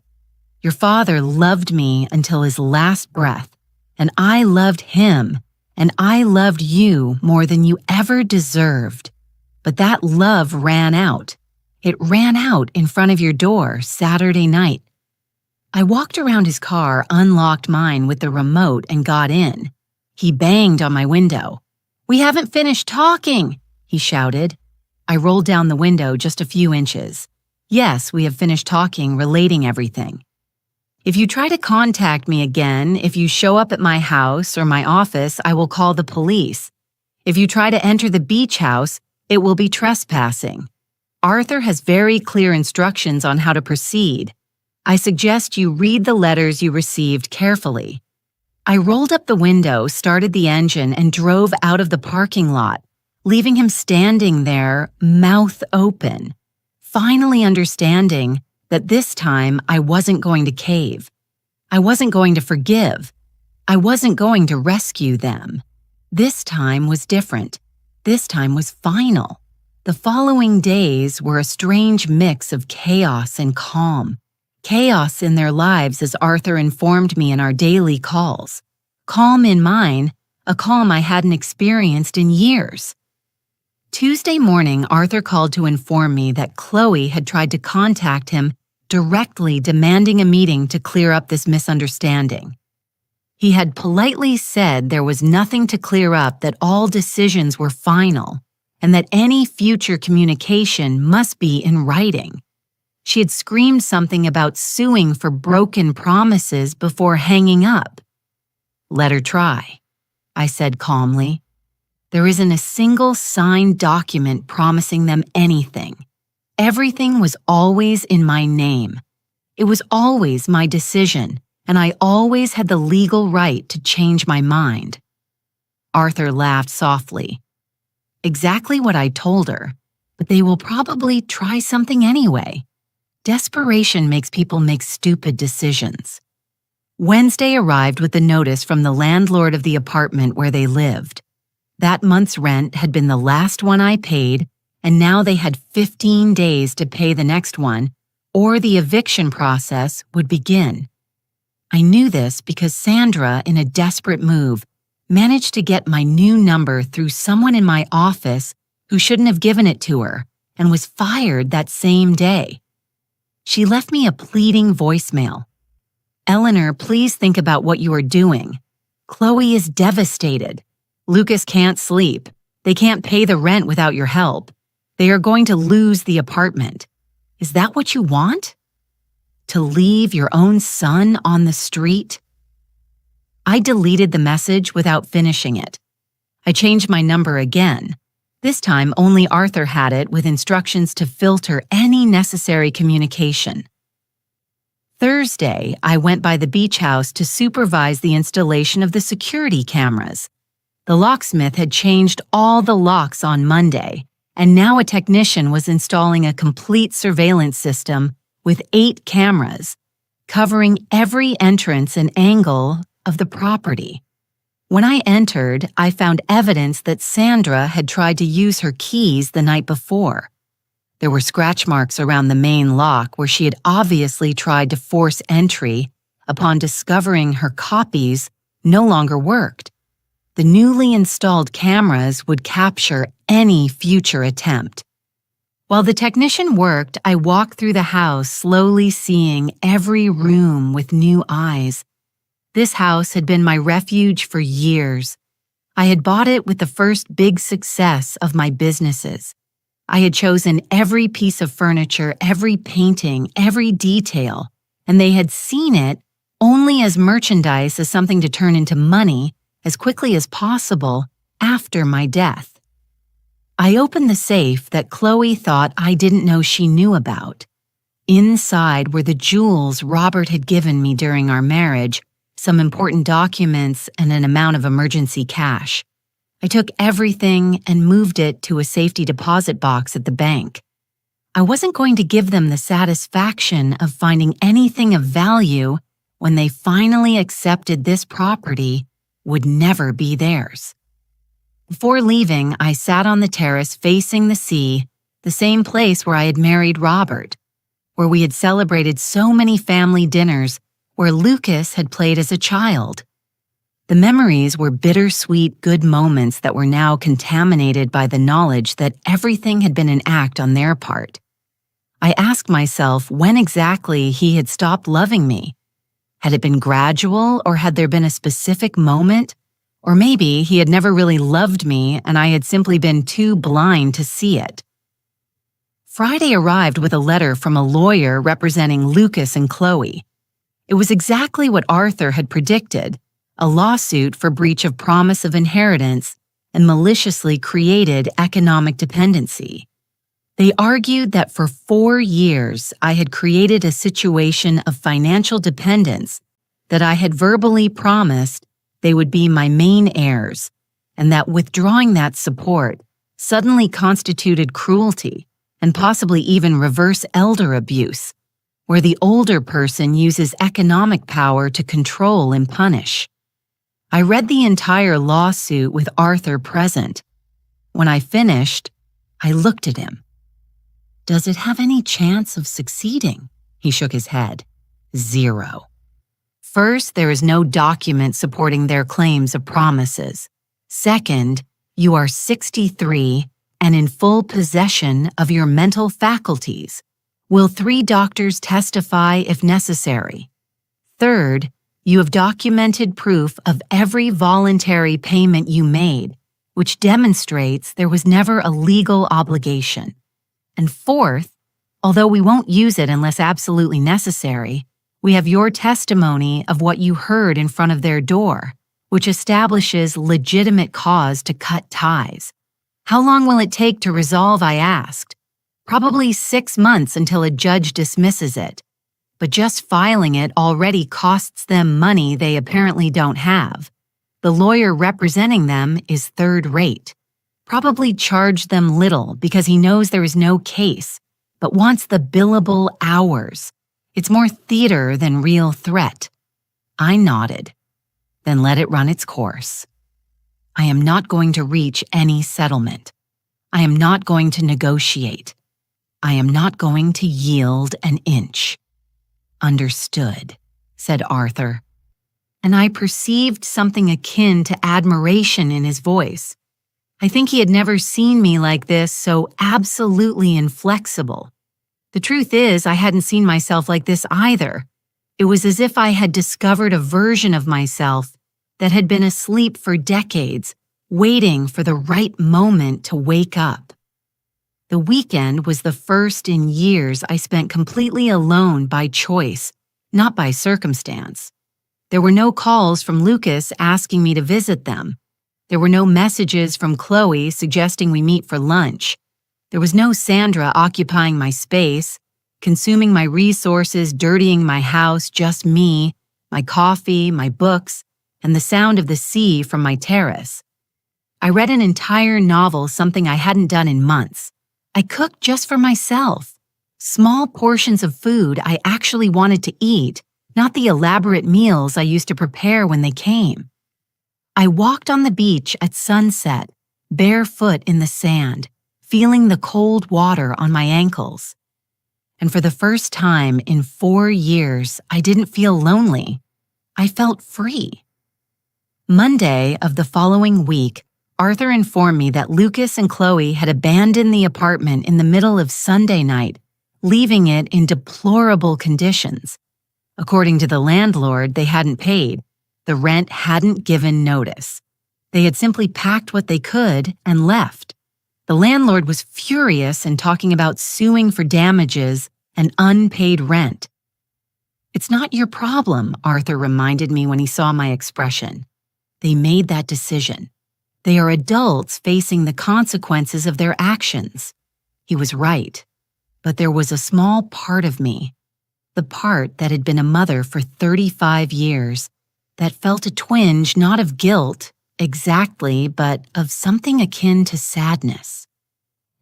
Your father loved me until his last breath, and I loved him, and I loved you more than you ever deserved. But that love ran out. It ran out in front of your door Saturday night. I walked around his car, unlocked mine with the remote, and got in. He banged on my window. We haven't finished talking, he shouted. I rolled down the window just a few inches. Yes, we have finished talking, relating everything. If you try to contact me again, if you show up at my house or my office, I will call the police. If you try to enter the beach house, it will be trespassing. Arthur has very clear instructions on how to proceed. I suggest you read the letters you received carefully. I rolled up the window, started the engine, and drove out of the parking lot, leaving him standing there, mouth open, finally understanding that this time I wasn't going to cave. I wasn't going to forgive. I wasn't going to rescue them. This time was different. This time was final. The following days were a strange mix of chaos and calm. Chaos in their lives, as Arthur informed me in our daily calls. Calm in mine, a calm I hadn't experienced in years. Tuesday morning, Arthur called to inform me that Chloe had tried to contact him directly, demanding a meeting to clear up this misunderstanding. He had politely said there was nothing to clear up, that all decisions were final, and that any future communication must be in writing. She had screamed something about suing for broken promises before hanging up. Let her try, I said calmly. There isn't a single signed document promising them anything. Everything was always in my name. It was always my decision, and I always had the legal right to change my mind. Arthur laughed softly. Exactly what I told her, but they will probably try something anyway. Desperation makes people make stupid decisions. Wednesday arrived with the notice from the landlord of the apartment where they lived. That month's rent had been the last one I paid, and now they had 15 days to pay the next one, or the eviction process would begin. I knew this because Sandra, in a desperate move, managed to get my new number through someone in my office who shouldn't have given it to her and was fired that same day. She left me a pleading voicemail. "Eleanor, please think about what you are doing. Chloe is devastated. Lucas can't sleep. They can't pay the rent without your help. They are going to lose the apartment. Is that what you want? To leave your own son on the street?" I deleted the message without finishing it. I changed my number again. This time, only Arthur had it, with instructions to filter any necessary communication. Thursday, I went by the beach house to supervise the installation of the security cameras. The locksmith had changed all the locks on Monday, and now a technician was installing a complete surveillance system with 8 cameras, covering every entrance and angle of the property. When I entered, I found evidence that Sandra had tried to use her keys the night before. There were scratch marks around the main lock where she had obviously tried to force entry upon discovering her copies no longer worked. The newly installed cameras would capture any future attempt. While the technician worked, I walked through the house, slowly seeing every room with new eyes. This house had been my refuge for years. I had bought it with the first big success of my businesses. I had chosen every piece of furniture, every painting, every detail, and they had seen it only as merchandise, as something to turn into money as quickly as possible after my death. I opened the safe that Chloe thought I didn't know she knew about. Inside were the jewels Robert had given me during our marriage, some important documents, and an amount of emergency cash. I took everything and moved it to a safety deposit box at the bank. I wasn't going to give them the satisfaction of finding anything of value when they finally accepted this property would never be theirs. Before leaving, I sat on the terrace facing the sea, the same place where I had married Robert, where we had celebrated so many family dinners, where Lucas had played as a child. The memories were bittersweet good moments that were now contaminated by the knowledge that everything had been an act on their part. I asked myself when exactly he had stopped loving me. Had it been gradual, or had there been a specific moment? Or maybe he had never really loved me and I had simply been too blind to see it. Friday arrived with a letter from a lawyer representing Lucas and Chloe. It was exactly what Arthur had predicted, a lawsuit for breach of promise of inheritance and maliciously created economic dependency. They argued that for 4 years I had created a situation of financial dependence, that I had verbally promised they would be my main heirs, and that withdrawing that support suddenly constituted cruelty and possibly even reverse elder abuse, where the older person uses economic power to control and punish. I read the entire lawsuit with Arthur present. When I finished, I looked at him. "Does it have any chance of succeeding?" He shook his head. "0. First, there is no document supporting their claims of promises. Second, you are 63 and in full possession of your mental faculties. Will 3 doctors testify if necessary? Third, you have documented proof of every voluntary payment you made, which demonstrates there was never a legal obligation. And fourth, although we won't use it unless absolutely necessary, we have your testimony of what you heard in front of their door, which establishes legitimate cause to cut ties. How long will it take to resolve, I asked. Probably 6 months until a judge dismisses it. But just filing it already costs them money they apparently don't have. The lawyer representing them is third rate. Probably charged them little because he knows there is no case, but wants the billable hours. It's more theater than real threat." I nodded. "Then let it run its course. I am not going to reach any settlement. I am not going to negotiate. I am not going to yield an inch." "Understood," said Arthur. and I perceived something akin to admiration in his voice. I think he had never seen me like this, so absolutely inflexible. The truth is, I hadn't seen myself like this either. It was as if I had discovered a version of myself that had been asleep for decades, waiting for the right moment to wake up. The weekend was the first in years I spent completely alone by choice, not by circumstance. There were no calls from Lucas asking me to visit them. There were no messages from Chloe suggesting we meet for lunch. There was no Sandra occupying my space, consuming my resources, dirtying my house, just me, my coffee, my books, and the sound of the sea from my terrace. I read an entire novel, something I hadn't done in months. I cooked just for myself. Small portions of food I actually wanted to eat, not the elaborate meals I used to prepare when they came. I walked on the beach at sunset, barefoot in the sand, feeling the cold water on my ankles. And for the first time in 4 years, I didn't feel lonely. I felt free. Monday of the following week, Arthur informed me that Lucas and Chloe had abandoned the apartment in the middle of Sunday night, leaving it in deplorable conditions. According to the landlord, they hadn't paid. The rent hadn't given notice. They had simply packed what they could and left. The landlord was furious and talking about suing for damages and unpaid rent. "It's not your problem," Arthur reminded me when he saw my expression. "They made that decision. They are adults facing the consequences of their actions." He was right. But there was a small part of me, the part that had been a mother for 35 years, that felt a twinge not of guilt, exactly, but of something akin to sadness.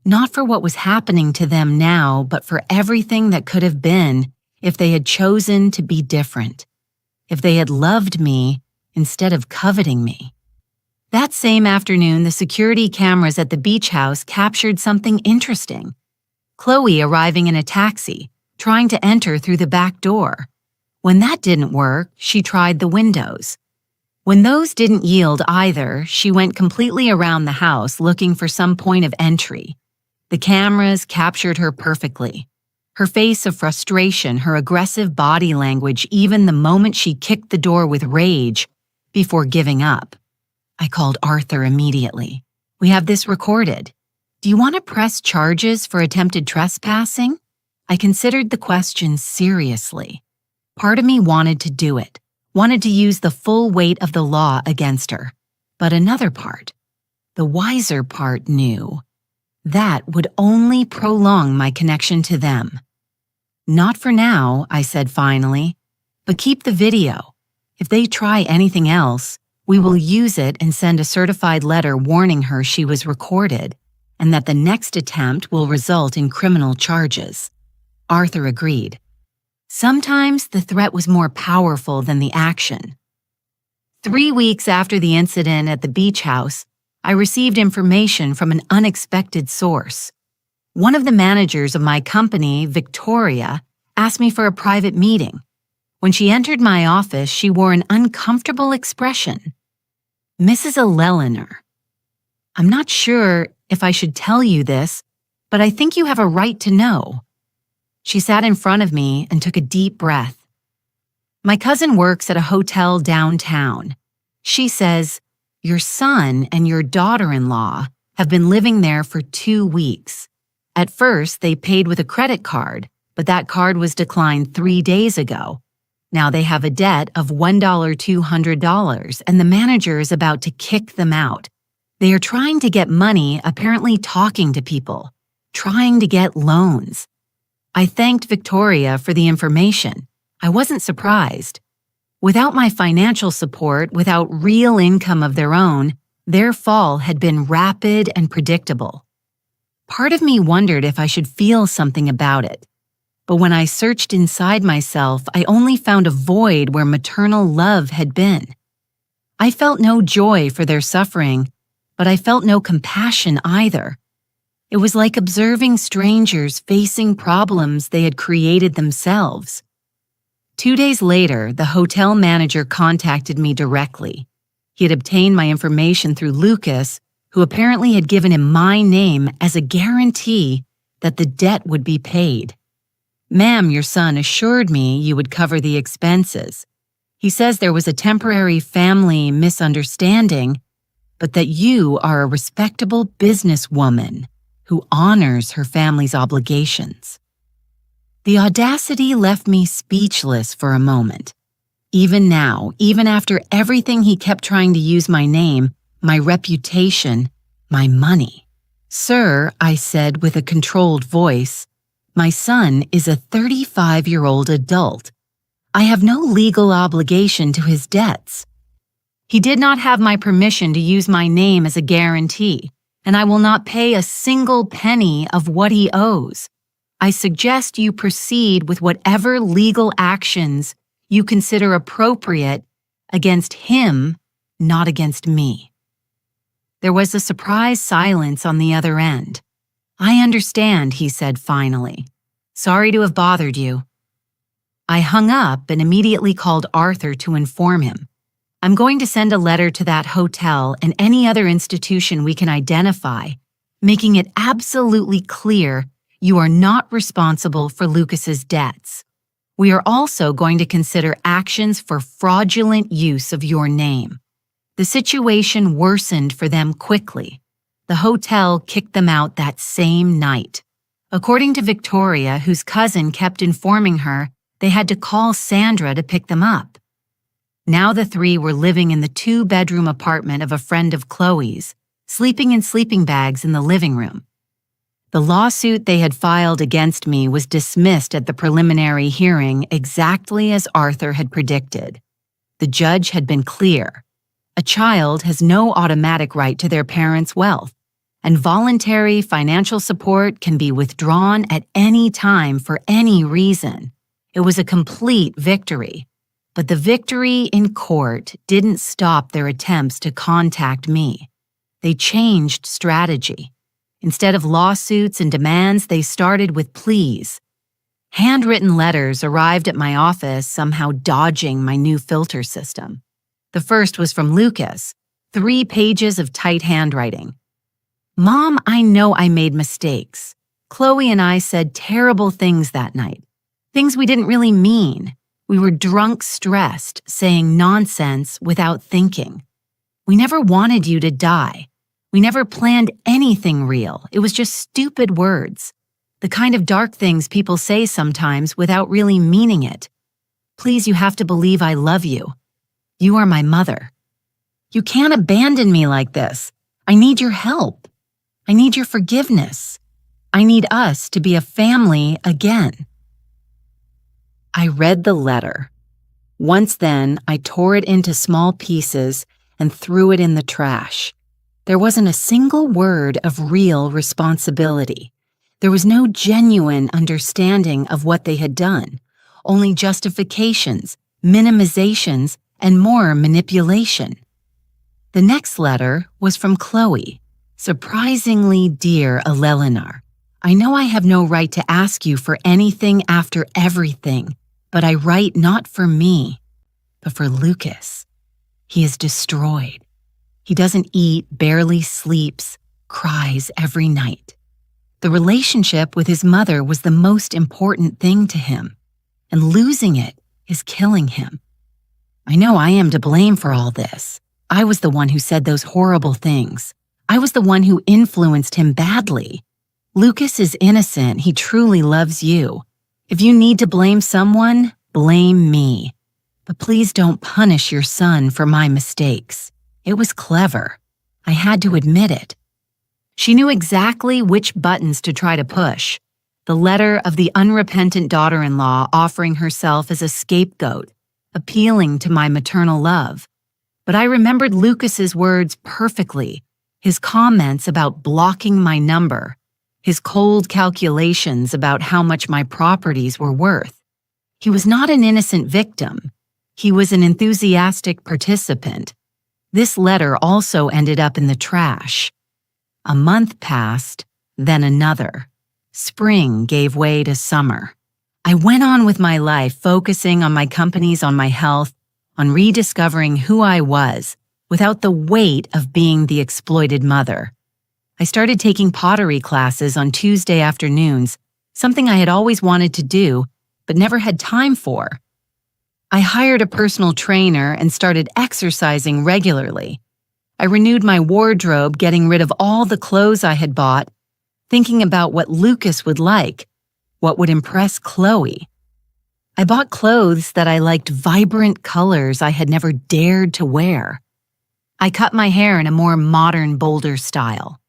Not for what was happening to them now, but for everything that could have been if they had chosen to be different, if they had loved me instead of coveting me. That same afternoon, the security cameras at the beach house captured something interesting. Chloe arriving in a taxi, trying to enter through the back door. When that didn't work, she tried the windows. When those didn't yield either, she went completely around the house looking for some point of entry. The cameras captured her perfectly. Her face of frustration, her aggressive body language, even the moment she kicked the door with rage before giving up. I called Arthur immediately. "We have this recorded. Do you want to press charges for attempted trespassing?" I considered the question seriously. Part of me wanted to do it, wanted to use the full weight of the law against her. But another part, the wiser part, knew that would only prolong my connection to them. "Not for now," I said finally, "but keep the video. If they try anything else, we will use it and send a certified letter warning her she was recorded and that the next attempt will result in criminal charges." Arthur agreed. Sometimes the threat was more powerful than the action. 3 weeks after the incident at the beach house, I received information from an unexpected source. One of the managers of my company, Victoria, asked me for a private meeting. When she entered my office, she wore an uncomfortable expression. "Mrs. Eleanor, I'm not sure if I should tell you this, but I think you have a right to know." She sat in front of me and took a deep breath. "My cousin works at a hotel downtown. She says, your son and your daughter-in-law have been living there for 2 weeks. At first, they paid with a credit card, but that card was declined 3 days ago. Now they have a debt of $1,200, and the manager is about to kick them out. They are trying to get money, apparently talking to people, trying to get loans." I thanked Victoria for the information. I wasn't surprised. Without my financial support, without real income of their own, their fall had been rapid and predictable. Part of me wondered if I should feel something about it. But when I searched inside myself, I only found a void where maternal love had been. I felt no joy for their suffering, but I felt no compassion either. It was like observing strangers facing problems they had created themselves. 2 days later, the hotel manager contacted me directly. He had obtained my information through Lucas, who apparently had given him my name as a guarantee that the debt would be paid. "Ma'am, your son assured me you would cover the expenses. He says there was a temporary family misunderstanding, but that you are a respectable businesswoman who honors her family's obligations." The audacity left me speechless for a moment. Even now, even after everything he kept trying to use my name, my reputation, my money. "Sir," I said with a controlled voice, "my son is a 35-year-old adult. I have no legal obligation to his debts. He did not have my permission to use my name as a guarantee, and I will not pay a single penny of what he owes. I suggest you proceed with whatever legal actions you consider appropriate against him, not against me." There was a surprised silence on the other end. "I understand," he said finally. "Sorry to have bothered you." I hung up and immediately called Arthur to inform him. "I'm going to send a letter to that hotel and any other institution we can identify, making it absolutely clear you are not responsible for Lucas's debts. We are also going to consider actions for fraudulent use of your name." The situation worsened for them quickly. The hotel kicked them out that same night. According to Victoria, whose cousin kept informing her, they had to call Sandra to pick them up. Now the three were living in the 2-bedroom apartment of a friend of Chloe's, sleeping in sleeping bags in the living room. The lawsuit they had filed against me was dismissed at the preliminary hearing exactly as Arthur had predicted. The judge had been clear. A child has no automatic right to their parents' wealth, and voluntary financial support can be withdrawn at any time for any reason. It was a complete victory. But the victory in court didn't stop their attempts to contact me. They changed strategy. Instead of lawsuits and demands, they started with pleas. Handwritten letters arrived at my office, somehow dodging my new filter system. The first was from Lucas, 3 pages of tight handwriting. "Mom, I know I made mistakes. Chloe and I said terrible things that night. Things we didn't really mean. We were drunk, stressed, saying nonsense without thinking. We never wanted you to die. We never planned anything real. It was just stupid words. The kind of dark things people say sometimes without really meaning it. Please, you have to believe I love you. You are my mother. You can't abandon me like this. I need your help. I need your forgiveness. I need us to be a family again." I read the letter. Once then, I tore it into small pieces and threw it in the trash. There wasn't a single word of real responsibility. There was no genuine understanding of what they had done, only justifications, minimizations, and more manipulation. The next letter was from Chloe. "Surprisingly dear Elelinar, I know I have no right to ask you for anything after everything, but I write not for me, but for Lucas. He is destroyed. He doesn't eat, barely sleeps, cries every night. The relationship with his mother was the most important thing to him, and losing it is killing him. I know I am to blame for all this. I was the one who said those horrible things. I was the one who influenced him badly. Lucas is innocent. He truly loves you. If you need to blame someone, blame me. But please don't punish your son for my mistakes. It was clever. I had to admit it." She knew exactly which buttons to try to push. The letter of the unrepentant daughter-in-law offering herself as a scapegoat, appealing to my maternal love. But I remembered Lucas's words perfectly, his comments about blocking my number, his cold calculations about how much my properties were worth. He was not an innocent victim. He was an enthusiastic participant. This letter also ended up in the trash. A month passed, then another. Spring gave way to summer. I went on with my life, focusing on my companies, on my health, on rediscovering who I was, without the weight of being the exploited mother. I started taking pottery classes on Tuesday afternoons, something I had always wanted to do, but never had time for. I hired a personal trainer and started exercising regularly. I renewed my wardrobe, getting rid of all the clothes I had bought, thinking about what Lucas would like, what would impress Chloe. I bought clothes that I liked, vibrant colors I had never dared to wear. I cut my hair in a more modern, bolder style.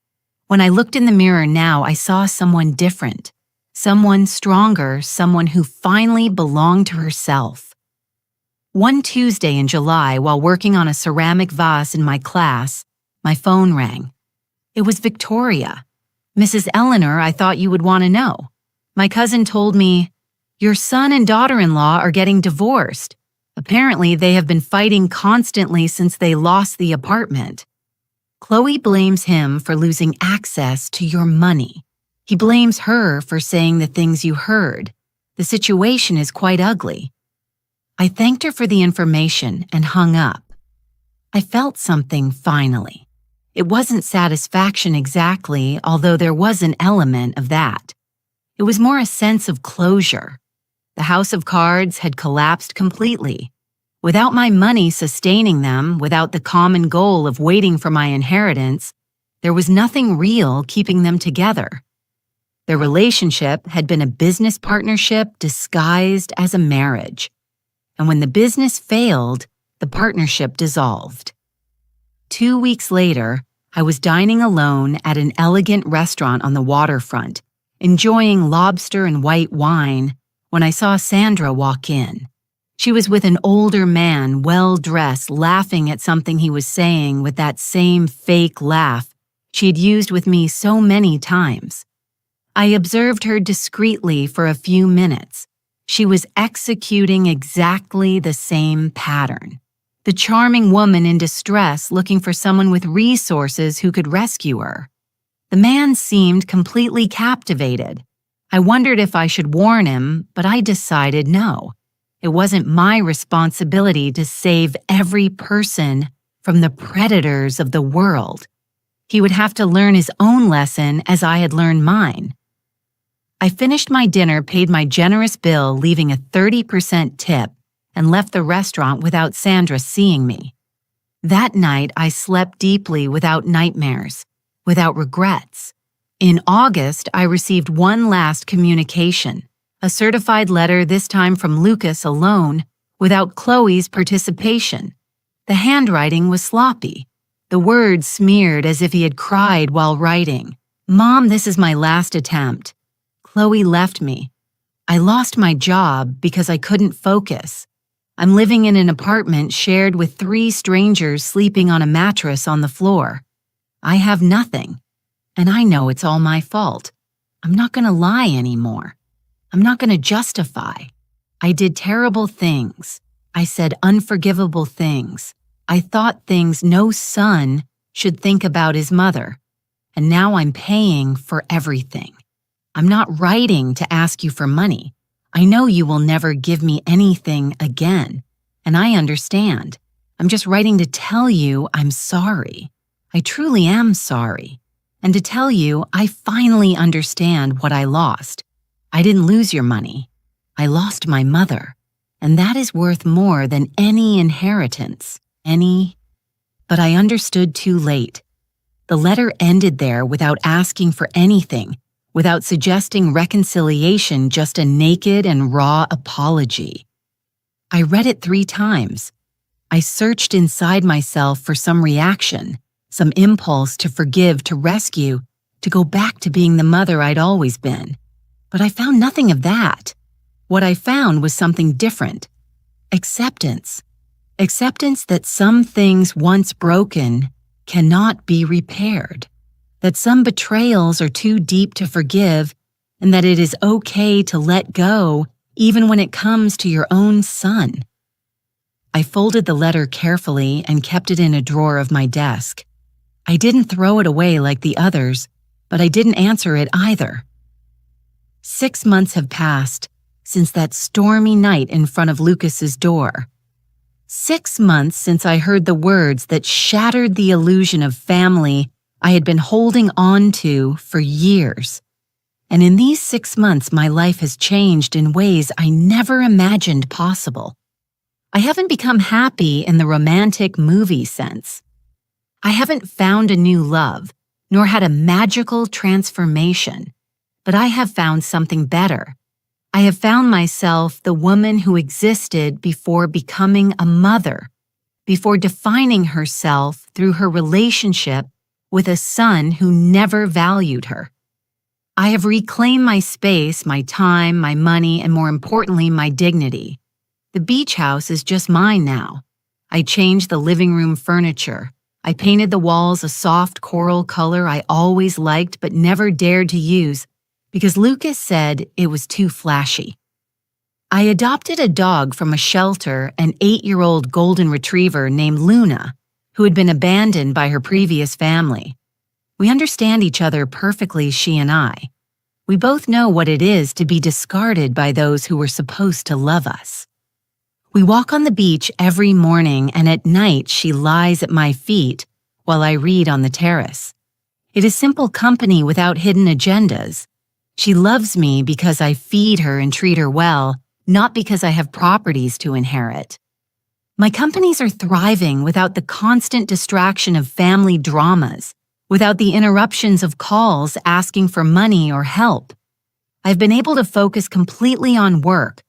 When I looked in the mirror now, I saw someone different, someone stronger, someone who finally belonged to herself. One Tuesday in July, while working on a ceramic vase in my class, my phone rang. It was Victoria. "Mrs. Eleanor, I thought you would want to know. My cousin told me, your son and daughter-in-law are getting divorced. Apparently, they have been fighting constantly since they lost the apartment. Chloe blames him for losing access to your money. He blames her for saying the things you heard. The situation is quite ugly." I thanked her for the information and hung up. I felt something finally. It wasn't satisfaction exactly, although there was an element of that. It was more a sense of closure. The house of cards had collapsed completely. Without my money sustaining them, without the common goal of waiting for my inheritance, there was nothing real keeping them together. Their relationship had been a business partnership disguised as a marriage. And when the business failed, the partnership dissolved. 2 weeks later, I was dining alone at an elegant restaurant on the waterfront, enjoying lobster and white wine, when I saw Sandra walk in. She was with an older man, well-dressed, laughing at something he was saying with that same fake laugh she had used with me so many times. I observed her discreetly for a few minutes. She was executing exactly the same pattern. The charming woman in distress looking for someone with resources who could rescue her. The man seemed completely captivated. I wondered if I should warn him, but I decided no. It wasn't my responsibility to save every person from the predators of the world. He would have to learn his own lesson as I had learned mine. I finished my dinner, paid my generous bill, leaving a 30% tip, and left the restaurant without Sandra seeing me. That night, I slept deeply without nightmares, without regrets. In August, I received one last communication, a certified letter, this time from Lucas alone, without Chloe's participation. The handwriting was sloppy. The words smeared as if he had cried while writing. "Mom, this is my last attempt. Chloe left me. I lost my job because I couldn't focus. I'm living in an apartment shared with 3 strangers sleeping on a mattress on the floor. I have nothing, and I know it's all my fault. I'm not going to lie anymore. I'm not going to justify. I did terrible things. I said unforgivable things. I thought things no son should think about his mother, and now I'm paying for everything. I'm not writing to ask you for money. I know you will never give me anything again, and I understand. I'm just writing to tell you I'm sorry. I truly am sorry. And to tell you I finally understand what I lost. I didn't lose your money. I lost my mother, and that is worth more than any inheritance, But I understood too late. The letter ended there without asking for anything, without suggesting reconciliation, just a naked and raw apology. I read it 3 times. I searched inside myself for some reaction, some impulse to forgive, to rescue, to go back to being the mother I'd always been. But I found nothing of that. What I found was something different. Acceptance. Acceptance that some things once broken cannot be repaired. That some betrayals are too deep to forgive, and that it is okay to let go even when it comes to your own son. I folded the letter carefully and kept it in a drawer of my desk. I didn't throw it away like the others, but I didn't answer it either. 6 months have passed. since that stormy night in front of Lucas's door. 6 months since I heard the words that shattered the illusion of family I had been holding on to for years. And in these 6 months, my life has changed in ways I never imagined possible. I haven't become happy in the romantic movie sense. I haven't found a new love, nor had a magical transformation, but I have found something better. I have found myself the woman who existed before becoming a mother, before defining herself through her relationship with a son who never valued her. I have reclaimed my space, my time, my money, and more importantly, my dignity. The beach house is just mine now. I changed the living room furniture. I painted the walls a soft coral color I always liked but never dared to use because Lucas said it was too flashy. I adopted a dog from a shelter, an 8-year-old golden retriever named Luna, who had been abandoned by her previous family. We understand each other perfectly, she and I. We both know what it is to be discarded by those who were supposed to love us. We walk on the beach every morning, and at night she lies at my feet while I read on the terrace. It is simple company without hidden agendas. She loves me because I feed her and treat her well, not because I have properties to inherit. My companies are thriving without the constant distraction of family dramas, without the interruptions of calls asking for money or help. I've been able to focus completely on work.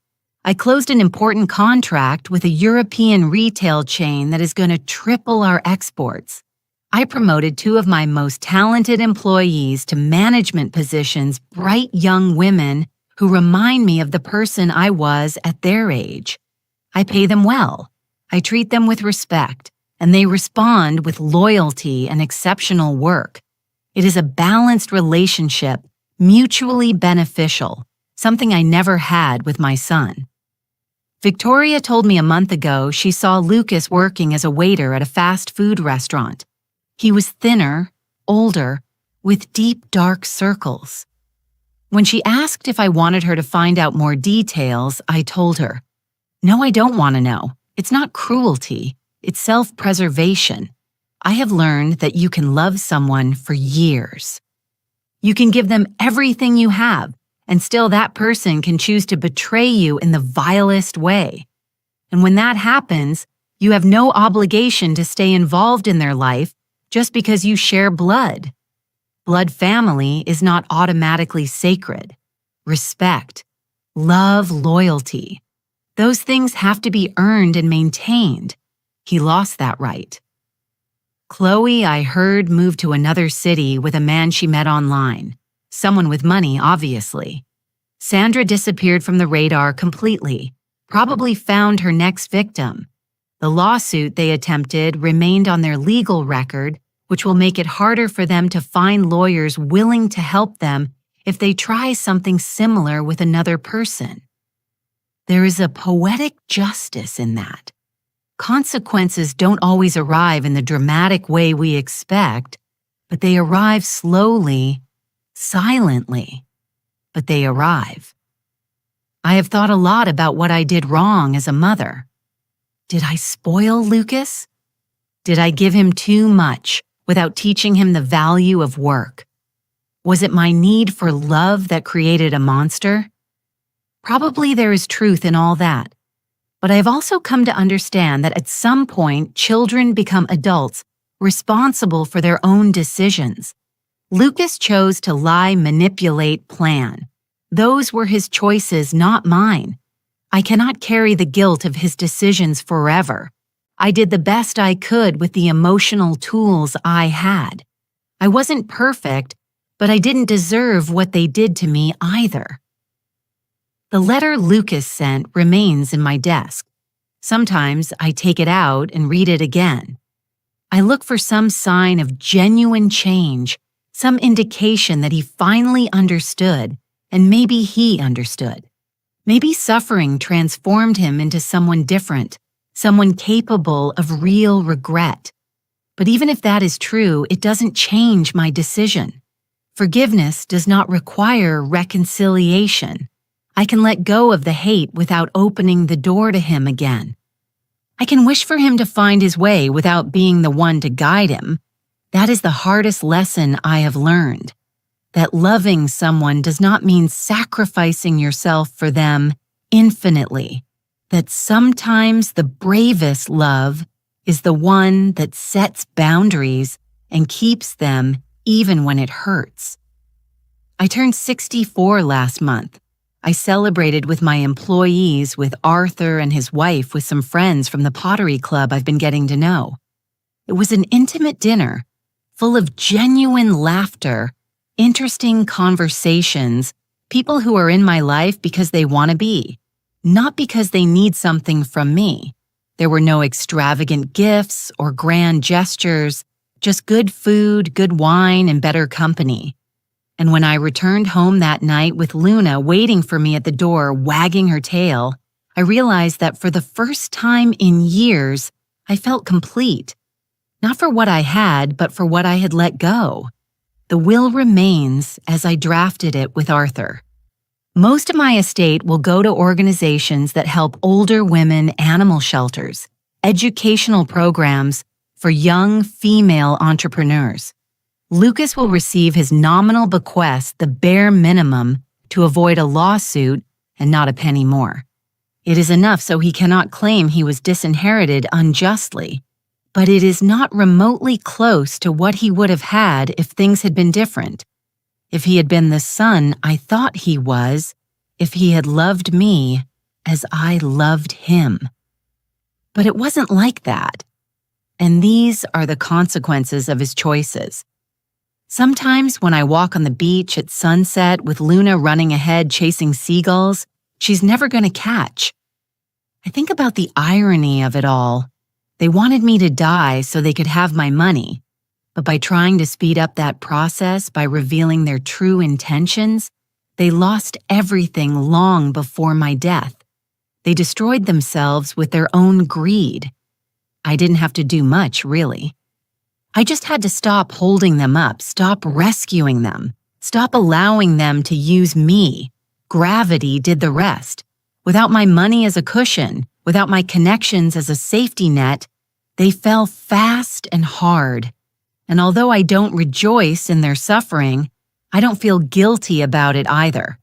I closed an important contract with a European retail chain that is going to triple our exports. I promoted 2 of my most talented employees to management positions, bright young women who remind me of the person I was at their age. I pay them well. I treat them with respect, and they respond with loyalty and exceptional work. It is a balanced relationship, mutually beneficial, something I never had with my son. Victoria told me a month ago she saw Lucas working as a waiter at a fast food restaurant. He was thinner, older, with deep dark circles. When she asked if I wanted her to find out more details, I told her, "No, I don't want to know. It's not cruelty. It's self-preservation. I have learned that you can love someone for years. You can give them everything you have, and still that person can choose to betray you in the vilest way. And when that happens, you have no obligation to stay involved in their life just because you share blood. Blood family is not automatically sacred. Respect, love, loyalty. Those things have to be earned and maintained. He lost that right." Chloe, I heard, moved to another city with a man she met online. Someone with money, obviously. Sandra disappeared from the radar completely, probably found her next victim. The lawsuit they attempted remained on their legal record, which will make it harder for them to find lawyers willing to help them if they try something similar with another person. There is a poetic justice in that. Consequences don't always arrive in the dramatic way we expect, but they arrive slowly, silently, but they arrive. I have thought a lot about what I did wrong as a mother. Did I spoil Lucas? Did I give him too much without teaching him the value of work? Was it my need for love that created a monster? Probably there is truth in all that. But I have also come to understand that at some point, children become adults responsible for their own decisions. Lucas chose to lie, manipulate, plan. Those were his choices, not mine. I cannot carry the guilt of his decisions forever. I did the best I could with the emotional tools I had. I wasn't perfect, but I didn't deserve what they did to me either. The letter Lucas sent remains in my desk. Sometimes I take it out and read it again. I look for some sign of genuine change, some indication that he finally understood, and maybe he understood. Maybe suffering transformed him into someone different, someone capable of real regret. But even if that is true, it doesn't change my decision. Forgiveness does not require reconciliation. I can let go of the hate without opening the door to him again. I can wish for him to find his way without being the one to guide him. That is the hardest lesson I have learned. That loving someone does not mean sacrificing yourself for them infinitely. That sometimes the bravest love is the one that sets boundaries and keeps them even when it hurts. I turned 64 last month. I celebrated with my employees, with Arthur and his wife, with some friends from the pottery club I've been getting to know. It was an intimate dinner, full of genuine laughter, interesting conversations, people who are in my life because they want to be, not because they need something from me. There were no extravagant gifts or grand gestures, just good food, good wine, and better company. And when I returned home that night with Luna waiting for me at the door, wagging her tail, I realized that for the first time in years, I felt complete. Not for what I had, but for what I had let go. The will remains as I drafted it with Arthur. Most of my estate will go to organizations that help older women, animal shelters, educational programs for young female entrepreneurs. Lucas will receive his nominal bequest, the bare minimum, to avoid a lawsuit and not a penny more. It is enough so he cannot claim he was disinherited unjustly, but it is not remotely close to what he would have had if things had been different. If he had been the son I thought he was, if he had loved me as I loved him. But it wasn't like that. And these are the consequences of his choices. Sometimes when I walk on the beach at sunset with Luna running ahead chasing seagulls, she's never going to catch. I think about the irony of it all. They wanted me to die so they could have my money, but by trying to speed up that process by revealing their true intentions, they lost everything long before my death. They destroyed themselves with their own greed. I didn't have to do much, really. I just had to stop holding them up, stop rescuing them, stop allowing them to use me. Gravity did the rest. Without my money as a cushion, without my connections as a safety net, they fell fast and hard. And although I don't rejoice in their suffering, I don't feel guilty about it either.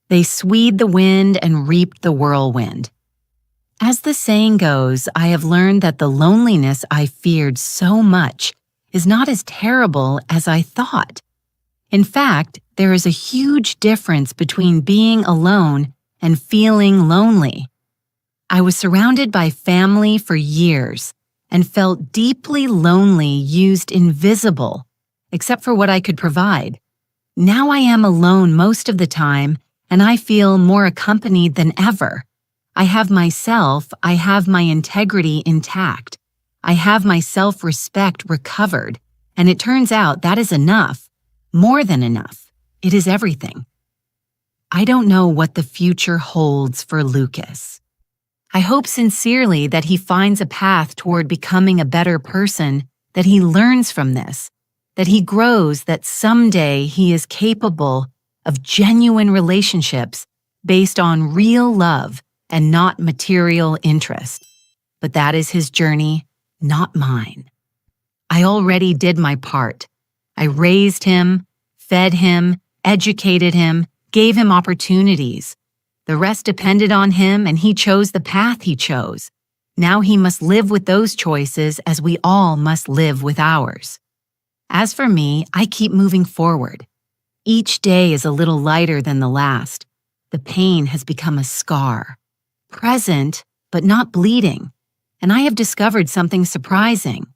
They swede the wind and reaped the whirlwind. As the saying goes, I have learned that the loneliness I feared so much is not as terrible as I thought. In fact, there is a huge difference between being alone and feeling lonely. I was surrounded by family for years and felt deeply lonely, used invisible, except for what I could provide. Now I am alone most of the time, and I feel more accompanied than ever. I have myself, I have my integrity intact. I have my self-respect recovered, and it turns out that is enough, more than enough. It is everything. I don't know what the future holds for Lucas. I hope sincerely that he finds a path toward becoming a better person, that he learns from this, that he grows, that someday he is capable of genuine relationships based on real love and not material interest. But that is his journey, not mine. I already did my part. I raised him, fed him, educated him, gave him opportunities. The rest depended on him, and he chose the path he chose. Now he must live with those choices as we all must live with ours. As for me, I keep moving forward. Each day is a little lighter than the last. The pain has become a scar. Present, but not bleeding. And I have discovered something surprising.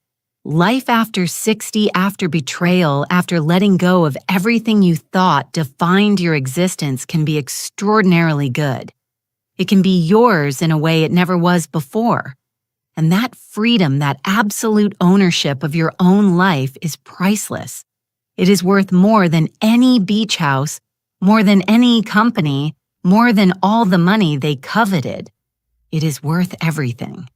Life after 60, after betrayal, after letting go of everything you thought defined your existence can be extraordinarily good. It can be yours in a way it never was before. And that freedom, that absolute ownership of your own life is priceless. It is worth more than any beach house, more than any company, more than all the money they coveted. It is worth everything.